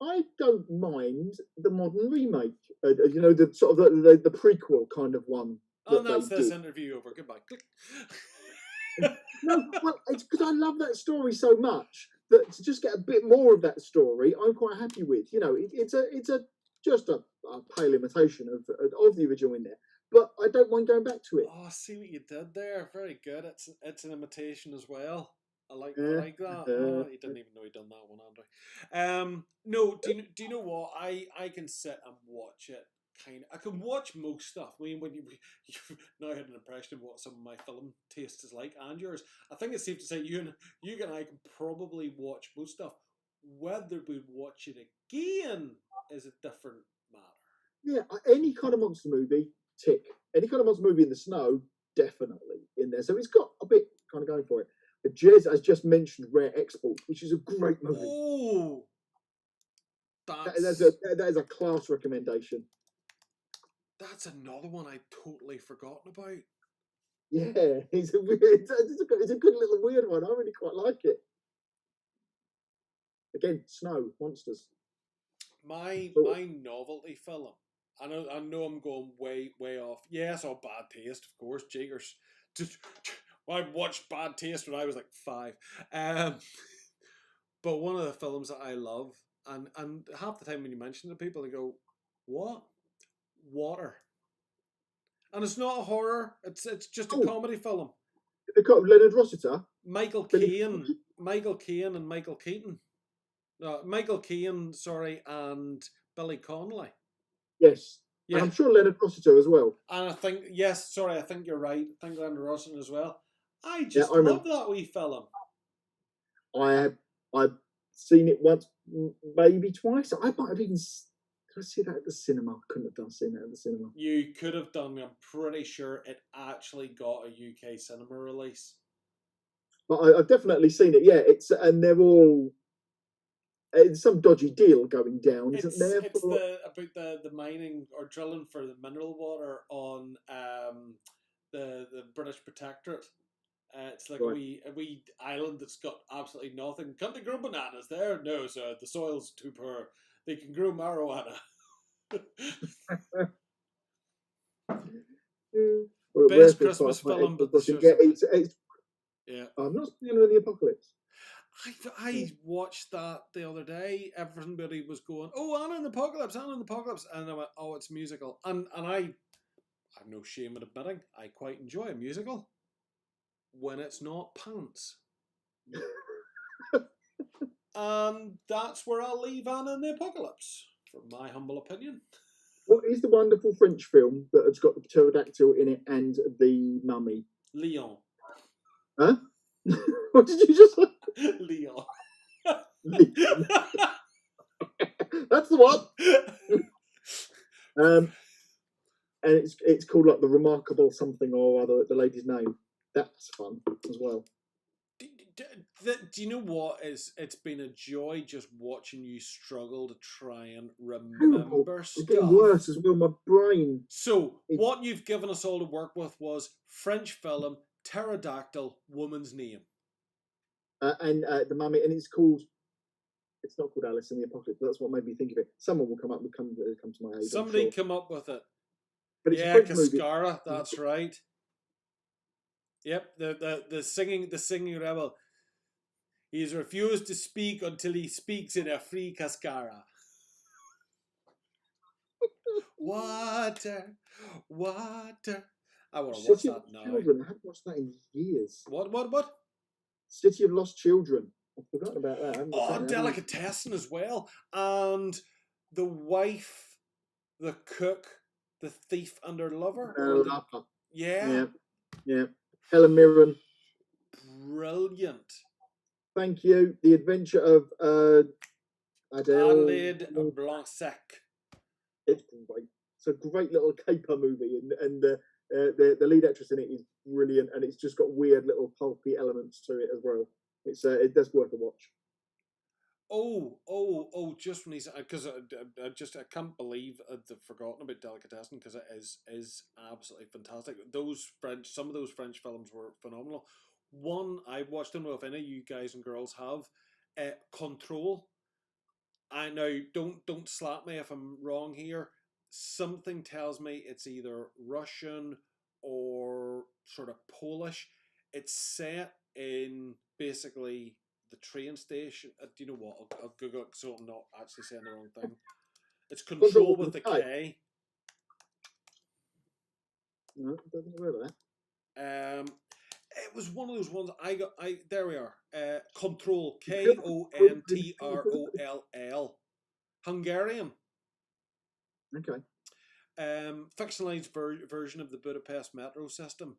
I don't mind the modern remake. The sort of the prequel kind of one. And that's this interview over. Goodbye. No, well, it's because I love that story so much that to just get a bit more of that story, I'm quite happy with. It's just a pale imitation of the original in there, but I don't mind going back to it. Oh, I see what you did there. Very good. It's an imitation as well. I like that. Oh, he didn't even know he'd done that one, Andrew. No, do you know what? I can sit and watch it. I can watch most stuff. I mean, you've now had an impression of what some of my film taste is like, and yours. I think it's safe to say you and I can probably watch most stuff. Whether we watch it again is a different matter. Yeah, any kind of monster movie, tick. Any kind of monster movie in the snow, definitely in there. So it's got a bit kind of going for it. But Jez has just mentioned Rare Export, which is a great movie. Oh, that is a class recommendation. That's another one I'd totally forgotten about. Yeah, it's a good little weird one. I really quite like it. Again, snow, monsters. My novelty film. I know I'm going way off. Yeah, I saw Bad Taste, of course. Jiggers. I watched Bad Taste when I was like 5. But one of the films that I love, and half the time when you mention it to people, they go, "What? Water." And it's not a horror. It's just a comedy film. They've got Leonard Rossiter, Michael Caine, and Michael Keaton. Michael Caine, and Billy Connolly. Yes. Yeah. And I'm sure Leonard Rossiter as well. And I think you're right. I think Leonard Rossiter as well. I just love that wee film. I've seen it once, maybe twice. I might have even. Did I see that at the cinema? I couldn't have seen that at the cinema. You could have done. I'm pretty sure it actually got a UK cinema release. But I've definitely seen it. Yeah, and they're all. It's some dodgy deal going down, isn't there? It's about the mining or drilling for the mineral water on the British Protectorate. It's like a wee island that's got absolutely nothing. Can't they grow bananas there? No, sir. The soil's too poor. They can grow marijuana. Best Christmas film, but yeah. I'm not seeing the apocalypse. I watched that the other day. Everybody was going, "Oh, Anna in the Apocalypse," and I went, "Oh, it's musical." And I have no shame in admitting I quite enjoy a musical when it's not pants. And that's where I'll leave Anna in the Apocalypse, from my humble opinion. What is the wonderful French film that has got the pterodactyl in it and the mummy? Leon. Huh? What did you just say? Leon. That's the one. And it's called like The Remarkable something or other, the lady's name. That's fun as well. Do you know what? It's been a joy just watching you struggle to try and remember stuff. It's getting worse as well, my brain. So, what you've given us all to work with was French film, pterodactyl, woman's name. And the mummy, and it's not called Alice in the Apocalypse, but that's what made me think of it. Someone will come to my aid. Somebody come up with it. But it's Cascara, that's right. Yep, the singing rebel. He has refused to speak until he speaks in a free cascara. Water, water. I want to watch that now. Children. I haven't watched that in years. What? City of Lost Children. I've forgotten about that. Oh, Delicatessen as well. And the wife, the cook, the thief and her lover. Lover. Yeah. Helen Mirren. Brilliant. Thank you. The Adventure of Adelaide Blanc-Sec. It's great. It's a great little caper movie, and the lead actress in it is brilliant, and it's just got weird little pulpy elements to it as well. It does worth a watch. Oh! Just when he's because I can't believe I've forgotten about Delicatessen because it is absolutely fantastic. Some of those French films were phenomenal. One I watched, I don't know if any of you guys and girls have, Control. I know, don't slap me if I'm wrong here. Something tells me it's either Russian or sort of Polish. It's set in basically the train station. Do you know what? I'll Google it so I'm not actually saying the wrong thing. It's Control with a K. No, I don't think about that. It was one of those ones there we are. Control, Kontroll. Hungarian. Okay. Fictionalized version of the Budapest metro system.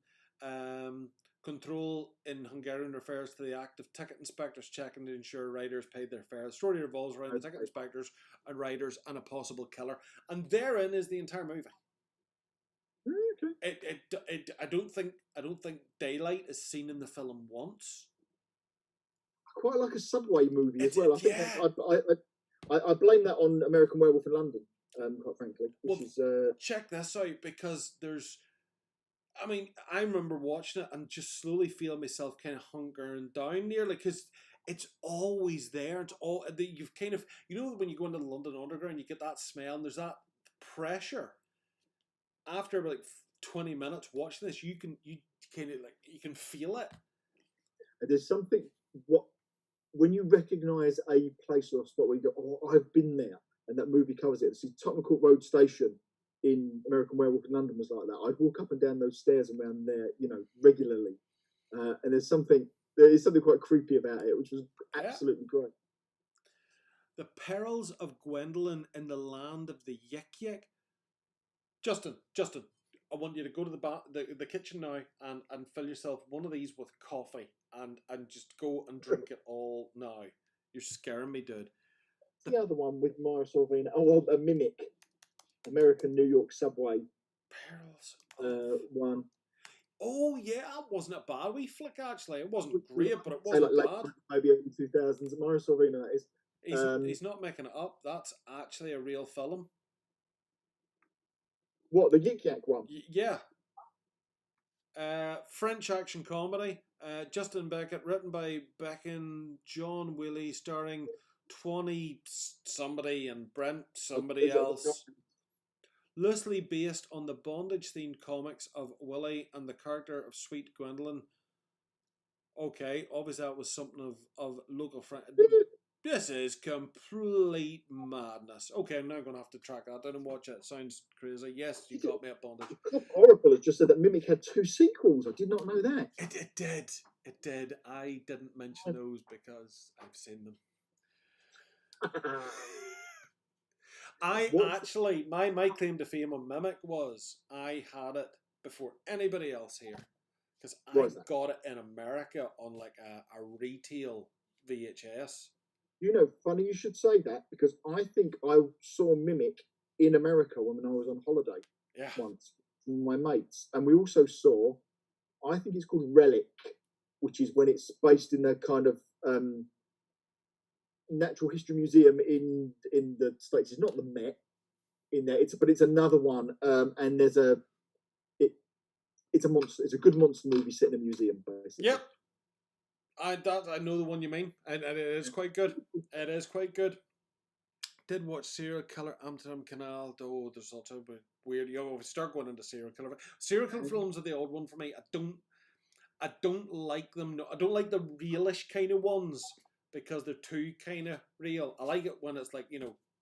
Control in Hungarian refers to the act of ticket inspectors checking to ensure riders paid their fare. The story revolves around the ticket inspectors and riders and a possible killer. And therein is the entire movie. Okay. I don't think daylight is seen in the film once. I quite like a subway movie as well. I think I blame that on American Werewolf in London, quite frankly. Check this out because I remember watching it and just slowly feeling myself kind of hunkering down nearly because it's always there. It's all you've kind of when you go into the London Underground, you get that smell and there's that pressure. After like 20 minutes watching this, you can feel it. There's something when you recognise a place or a spot where you go, oh, I've been there, and that movie covers it. See, Tottenham Court Road Station in American Werewolf in London was like that. I'd walk up and down those stairs around there, regularly, and there is something quite creepy about it, which was absolutely great. The Perils of Gwendolyn in the Land of the Yik-Yik. Justin, I want you to go to the kitchen now and fill yourself one of these with coffee and just go and drink it all now. You're scaring me, dude. The other one with Mara Sorvino. Oh, a Mimic. American New York Subway. Perils. One. Oh yeah, that wasn't a bad wee flick actually. It wasn't great, but it wasn't bad. Maybe early 2000s. Mara Sorvino, that is. He's not making it up. That's actually a real film. What, the Yik Yak one? Yeah. French action comedy. Justin Beckett, written by Becken, John Willie, starring 20 somebody and Brent somebody else. Loosely based on the bondage-themed comics of Willie and the character of Sweet Gwendolyn. Okay, obviously that was something of local friend. This is complete madness. Okay, I'm now going to have to track that down and watch it. It sounds crazy. Yes, you got me at bondage. Oracle has just said that Mimic had 2 sequels. I did not know that. It did. It did. I didn't mention those because I've seen them. My claim to fame on Mimic was I had it before anybody else here because I got it in America on like a retail VHS. Funny you should say that because I think I saw Mimic in America when I was on holiday once with my mates, and we also saw, I think it's called Relic, which is when it's based in a kind of natural history museum in the States. It's not the Met in there, but it's another one, and there's it's a monster. It's a good monster movie set in a museum, basically. Yep. I know the one you mean, and it is quite good. It is quite good. Did watch Serial Killer Amsterdam Canal, though there's also weird. If you start going into serial killer films are the old one for me. I don't like them. No, I don't like the realish kind of ones because they're too kind of real. I like it when it's like,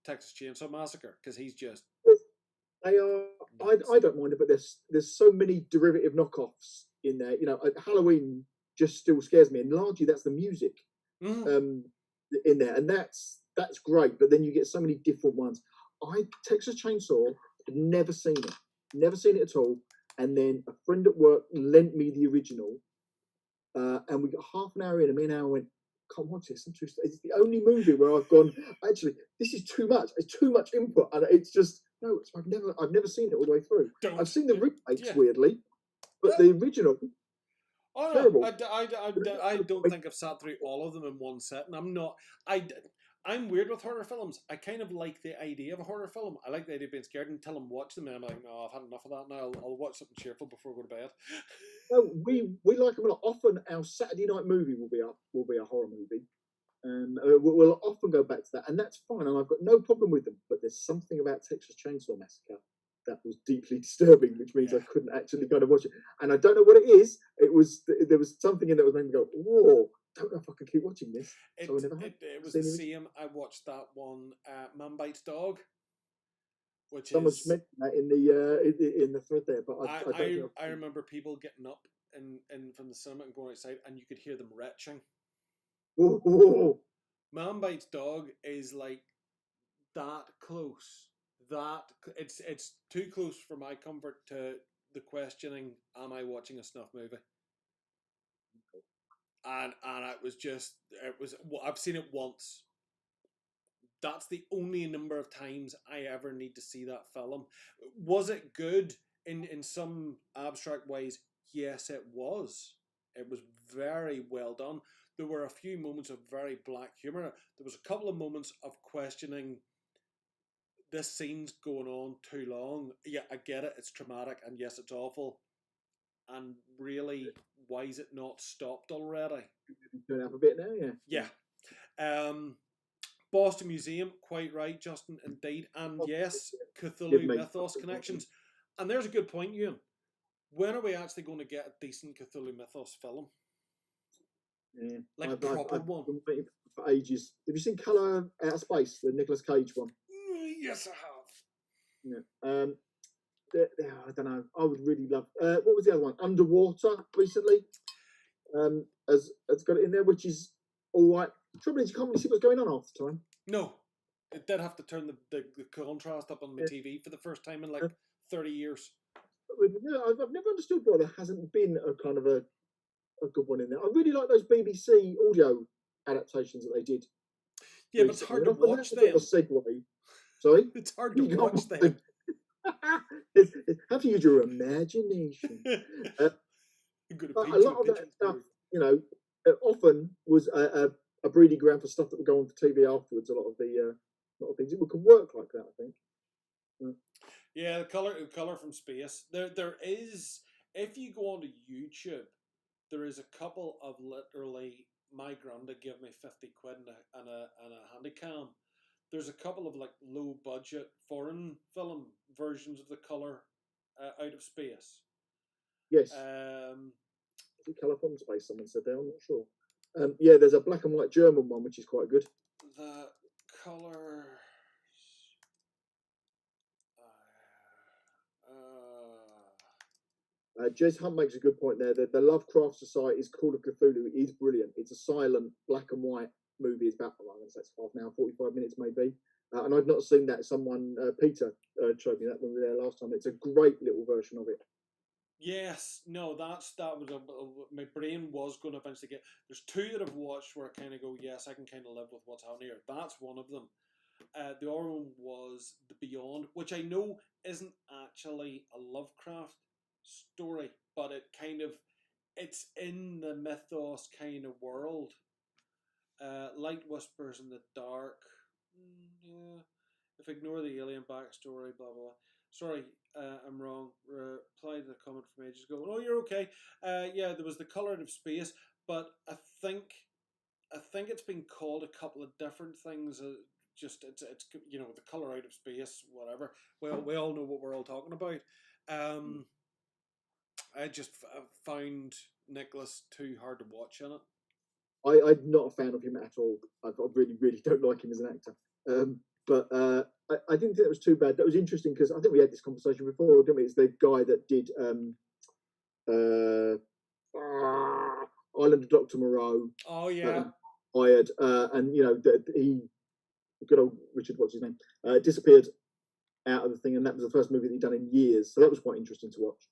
Texas Chainsaw Massacre, because he's just. They are. I don't mind it, but there's so many derivative knockoffs in there. Halloween just still scares me, and largely that's the music in there, and that's great. But then you get so many different ones. Texas Chainsaw, never seen it at all. And then a friend at work lent me the original, and we got half an hour in, and me and Al went, "Can't watch this. It's the only movie where I've gone, actually, this is too much. It's too much input, and it's just no. I've never seen it all the way through. I've seen the remakes weirdly, but the original." Oh no, I don't think I've sat through all of them in one set, and I'm weird with horror films. I kind of like the idea of a horror film. I like the idea of being scared until I'm watching them, and I'm like, no, I've had enough of that now. I'll watch something cheerful before I go to bed. No, we like them a lot. Often our Saturday night movie will be a horror movie, and we'll often go back to that, and that's fine. And I've got no problem with them. But there's something about Texas Chainsaw Massacre that was deeply disturbing, which means I couldn't actually kind of watch it. And I don't know what it is. There was something in that was making me go, whoa, I don't know if I can keep watching this. It was the same. I watched that one, Man Bites Dog, which someone's mentioned that in the thread there, but I remember people getting up and from the cinema and going outside, and you could hear them retching. Whoa. Man Bites Dog is like that close. It's too close for my comfort to the questioning, am I watching a snuff movie? And I've seen it once. That's the only number of times I ever need to see that film. Was it good in some abstract ways? Yes, it was. It was very well done. There were a few moments of very black humor. There was a couple of moments of questioning, this scene's going on too long. Yeah, I get it. It's traumatic, and yes, it's awful. And really, why is it not stopped already? Turn up a bit now, yeah. Yeah. Boston Museum, quite right, Justin, indeed. And yes, Cthulhu Mythos connections. And there's a good point, Ewan. When are we actually going to get a decent Cthulhu Mythos film? Yeah. Like a proper one. For ages. Have you seen Colour Out of Space, the Nicolas Cage one? Yes, I have. Yeah. I don't know. I would really love. What was the other one? Underwater recently. Has got it in there, which is all right. The trouble is, you can't really see what's going on half the time. No, it did have to turn the contrast up on my TV for the first time in like 30 years. No, I've never understood why there hasn't been a kind of a good one in there. I really like those BBC audio adaptations that they did. Yeah, but it's hard to watch them. Sorry? It's hard to watch them. Have to use your imagination. A lot of that stuff, often was a breeding ground for stuff that would go on for TV afterwards. A lot of things it could work like that, I think. Yeah, the color from space. There is, if you go onto YouTube, there is a couple of literally, my granda gave me 50 quid and a handy cam. There's a couple of like low budget foreign film versions of the color out of space. Yes. Color from space, someone said there, I'm not sure. Yeah, there's a black and white German one which is quite good. The color. Jez Hunt makes a good point there. The Lovecraft Society's Call of Cthulhu is brilliant. It's a silent black and white movie. It's about, that's half an hour, 45 minutes maybe. And I've not seen that. Someone, Peter, showed me that when we were there last time. It's a great little version of it. Yes, no, that was my brain was going to eventually get. There's two that I've watched where I kind of go, yes, I can kind of live with what's happening here. That's one of them. The other one was The Beyond, which I know isn't actually a Lovecraft story, but it's in the mythos kind of world. Light whispers in the dark. Yeah. If ignore the alien backstory, blah blah. Sorry, I'm wrong. Reply to the comment from ages ago. Oh, you're okay. Yeah, there was the color out of space, but I think it's been called a couple of different things. Just it's the color out of space, whatever. Well, we all know what we're all talking about. I just found Nicholas too hard to watch in it. I'm not a fan of him at all. I really, really don't like him as an actor. But I didn't think that was too bad. That was interesting because I think we had this conversation before, didn't we? It's the guy that did Island of Dr. Moreau. Oh yeah. Hired, and he, good old Richard, what's his name, disappeared out of the thing, and that was the first movie that he'd done in years. So that was quite interesting to watch.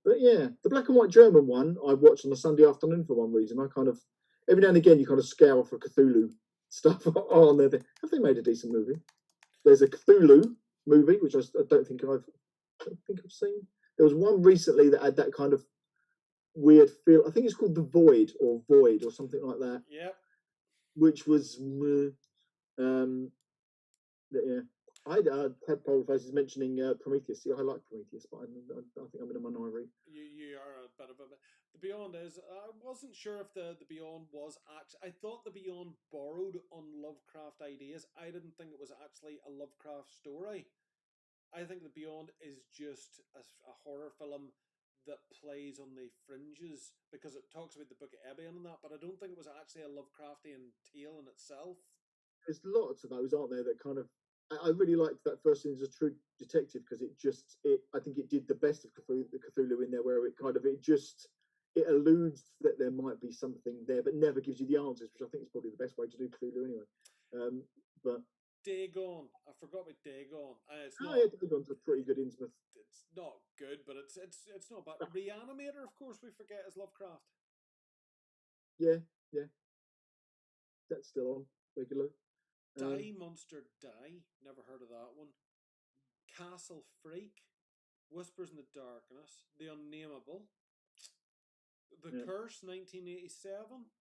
But yeah, the black and white German one I watched on a Sunday afternoon for one reason. I kind of every now and again you kind of scour for Cthulhu stuff on there. Have they made a decent movie? There's a Cthulhu movie which I don't think I've seen. There was one recently that had that kind of weird feel. I think it's called The Void or something like that. Yeah. Which was yeah. I had Paul Faces mentioning Prometheus. Yeah, I like Prometheus, but I think I'm in a minority. You are a bit of a... The Beyond is... I wasn't sure if the Beyond was actually... I thought the Beyond borrowed on Lovecraft ideas. I didn't think it was actually a Lovecraft story. I think the Beyond is just a horror film that plays on the fringes because it talks about the Book of Ebion and that, but I don't think it was actually a Lovecraftian tale in itself. There's lots of those, aren't there, that kind of... I really liked that first thing as a True Detective because I think it did the best of Cthulhu in there, where it alludes that there might be something there, but never gives you the answers, which I think is probably the best way to do Cthulhu anyway. But Dagon, I forgot about Dagon. Dagon's a pretty good intimate. It's not good, but it's not bad. Reanimator, of course, we forget is Lovecraft. Yeah. That's still on regular. Die Monster Die, never heard of that one. Castle Freak, Whispers in the Darkness, The Unnameable, The Curse, 1987.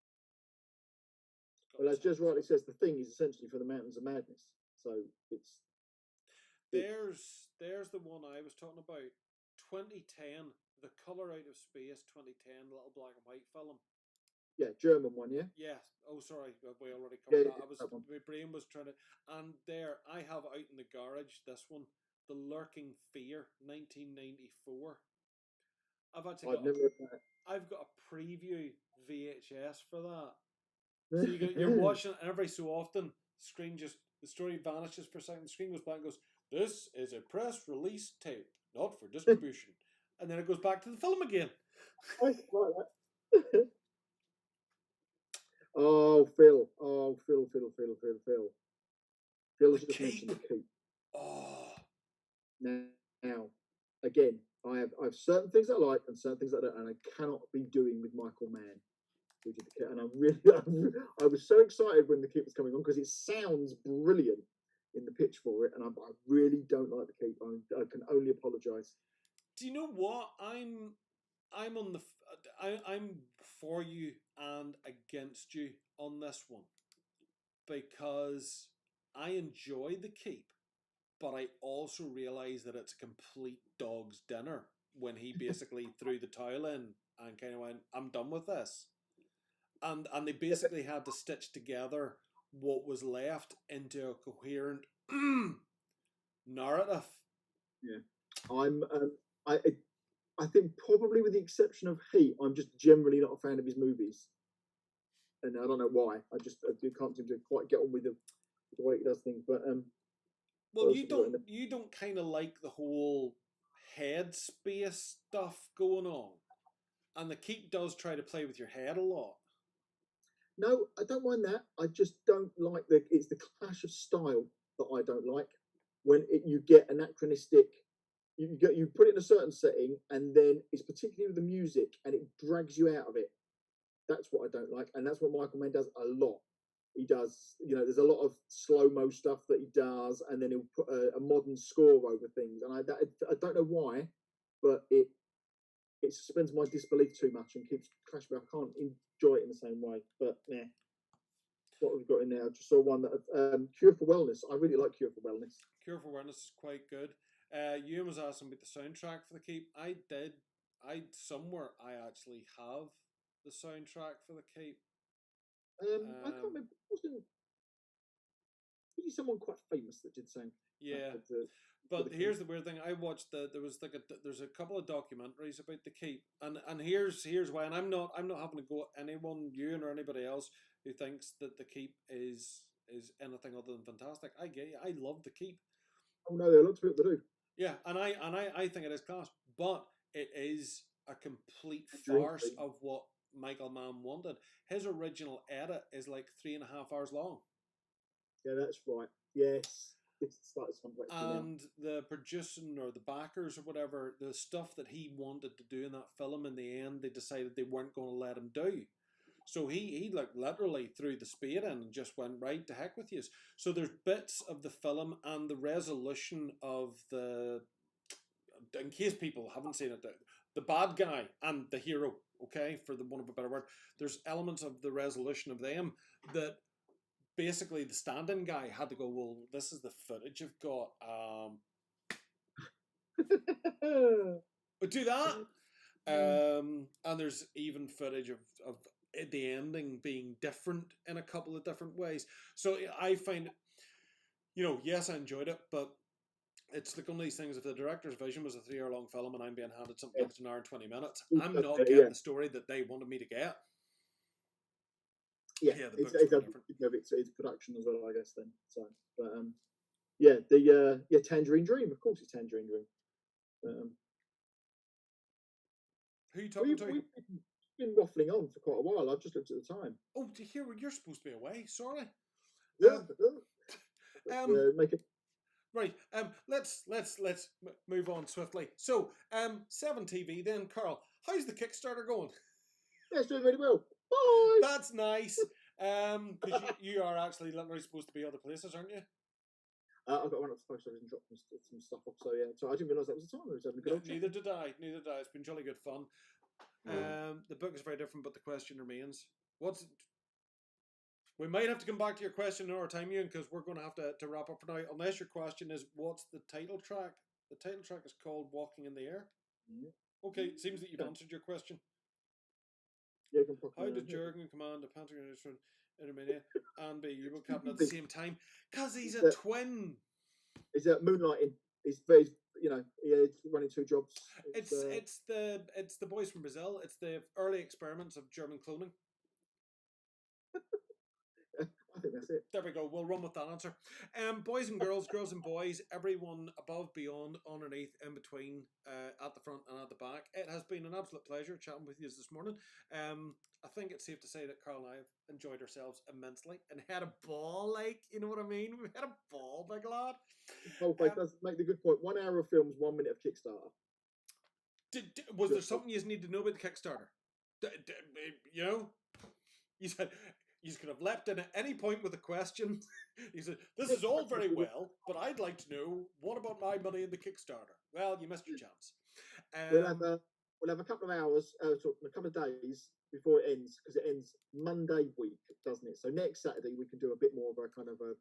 Well, as just rightly says, The Thing is essentially for the Mountains of Madness, so it's... There's the one I was talking about. 2010, The Colour Out of Space, 2010, little black and white film. Yeah, German one, yeah? Yes. Oh, sorry, we already covered that. My brain was trying to... And there, I have out in the garage, this one, The Lurking Fear, 1994. I've got a preview VHS for that. So you're watching it, and every so often, the story vanishes for a second, the screen goes back and goes, "This is a press release tape, not for distribution." And then it goes back to the film again. I like that. Phil. Phil's just mentioned The Keep. Oh. Now, again, I have certain things I like and certain things I don't, and I cannot be doing with Michael Mann, who did The Keep. And I was so excited when The Keep was coming on because it sounds brilliant in the pitch for it, and I really don't like The Keep. I can only apologise. Do you know what? I'm on the... I'm for you and against you on this one because I enjoy The Keep, but I also realise that it's a complete dog's dinner when he basically threw the towel in and kind of went, "I'm done with this," and they basically had to stitch together what was left into a coherent narrative. Yeah, I think probably with the exception of Heat, I'm just generally not a fan of his movies, and I don't know why. I can't seem to quite get on with the way he does things. But well, you don't kind of like the whole headspace stuff going on, and The Keep does try to play with your head a lot. No, I don't mind that. I just don't like it's the clash of style that I don't like. When you get anachronistic. You put it in a certain setting, and then it's particularly with the music, and it drags you out of it. That's what I don't like, and that's what Michael Mann does a lot. He does, there's a lot of slow-mo stuff that he does, and then he'll put a modern score over things, and I don't know why, but it suspends my disbelief too much and keeps crashing. I can't enjoy it in the same way. But yeah, what we've got in there, I just saw one that Cure for Wellness. I really like Cure for Wellness. Cure for Wellness is quite good. Ewan was asking about the soundtrack for The Keep. I actually have the soundtrack for The Keep. I can't remember. Wasn't someone quite famous that did sound? Yeah. But here's the weird thing: I watched there's a couple of documentaries about the keep, and here's why. And I'm not having to go at anyone, you or anybody else who thinks that the keep is anything other than fantastic. I love the keep. Oh no, there are lots of people that do. Yeah, and I think it is class, but it is a complete farce of what Michael Mann wanted. His original edit is like 3.5 hours long. Yeah, that's right. Yes. And the producing or the backers or whatever, the stuff that he wanted to do in that film, in the end, they decided they weren't going to let him do. So he like literally threw the spade in and just went, right, to heck with you. So there's bits of the film and the resolution of the, in case people haven't seen it, the bad guy and the hero, okay, for the want of a better word, there's elements of the resolution of them that basically the stand-in guy had to go, well, this is the footage I've got. But do that. And there's even footage of the ending being different in a couple of different ways. So I find, yes, I enjoyed it, but it's like one of these things. If the director's vision was a 3-hour-long film and I'm being handed something that's an hour and 20 minutes, I'm not getting the story that they wanted me to get. Yeah, it's production as well, I guess. Then, so, but Tangerine Dream, of course, it's Tangerine Dream. Who are you talking to? We've been waffling on for quite a while. I've just looked at the time. Oh, to hear you're supposed to be away. Sorry. Yeah. Make it. Right. Let's move on swiftly. So, 7TV then, Karl. How's the Kickstarter going? Yeah, it's doing really well. Bye. That's nice. Because you are actually literally supposed to be other places, aren't you? I've got one up the post office and dropped some stuff off. So yeah, so I didn't realise that was the time. I was having a good Neither did I. It's been jolly good fun. The book is very different, but the question remains: we might have to come back to your question in our time, Ewan, because we're going to have to wrap up for now. Unless your question is, what's the title track? The title track is called "Walking in the Air." Mm-hmm. Okay, it seems that you've answered your question. Yeah, how did Jurgen command a panther intermediate and be U-boat captain at the same time? Because he's a twin. Is that moonlighting? He's very, he's running 2 jobs. It's the boys from Brazil. It's the early experiments of German cloning. I think that's it. There we go. We'll run with that answer. Boys and girls, girls and boys, everyone above, beyond, underneath, in between, at the front and at the back. It has been an absolute pleasure chatting with you this morning. I think it's safe to say that Karl and I have enjoyed ourselves immensely and had a ball, you know what I mean? We had a ball, big lad. Oh, does make the good point. 1 hour of films, 1 minute of Kickstarter. Was there something you need to know about the Kickstarter? You said you could have leapt in at any point with a question. He said, "This is all very well, but I'd like to know, what about my money in the Kickstarter?" Well, you missed your chance. We'll have a couple of hours, a couple of days before it ends, because it ends Monday week, doesn't it? So next Saturday we can do a bit more of a kind of a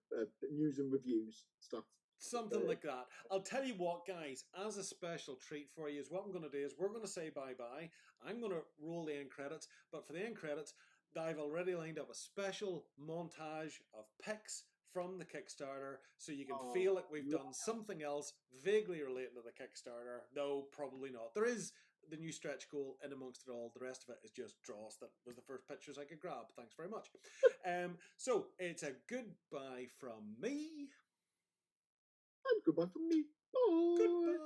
news and reviews stuff. Something like that. I'll tell you what, guys, as a special treat for you, is what I'm going to do is we're going to say bye-bye. I'm going to roll the end credits, but for the end credits, I've already lined up a special montage of pics from the Kickstarter, so you can feel like we've done something else vaguely related to the Kickstarter, though probably not. There is the new stretch goal in amongst it all. The rest of it is just draws. That was the first pictures I could grab. Thanks very much. So it's a goodbye from me. And goodbye from me. Bye. Goodbye.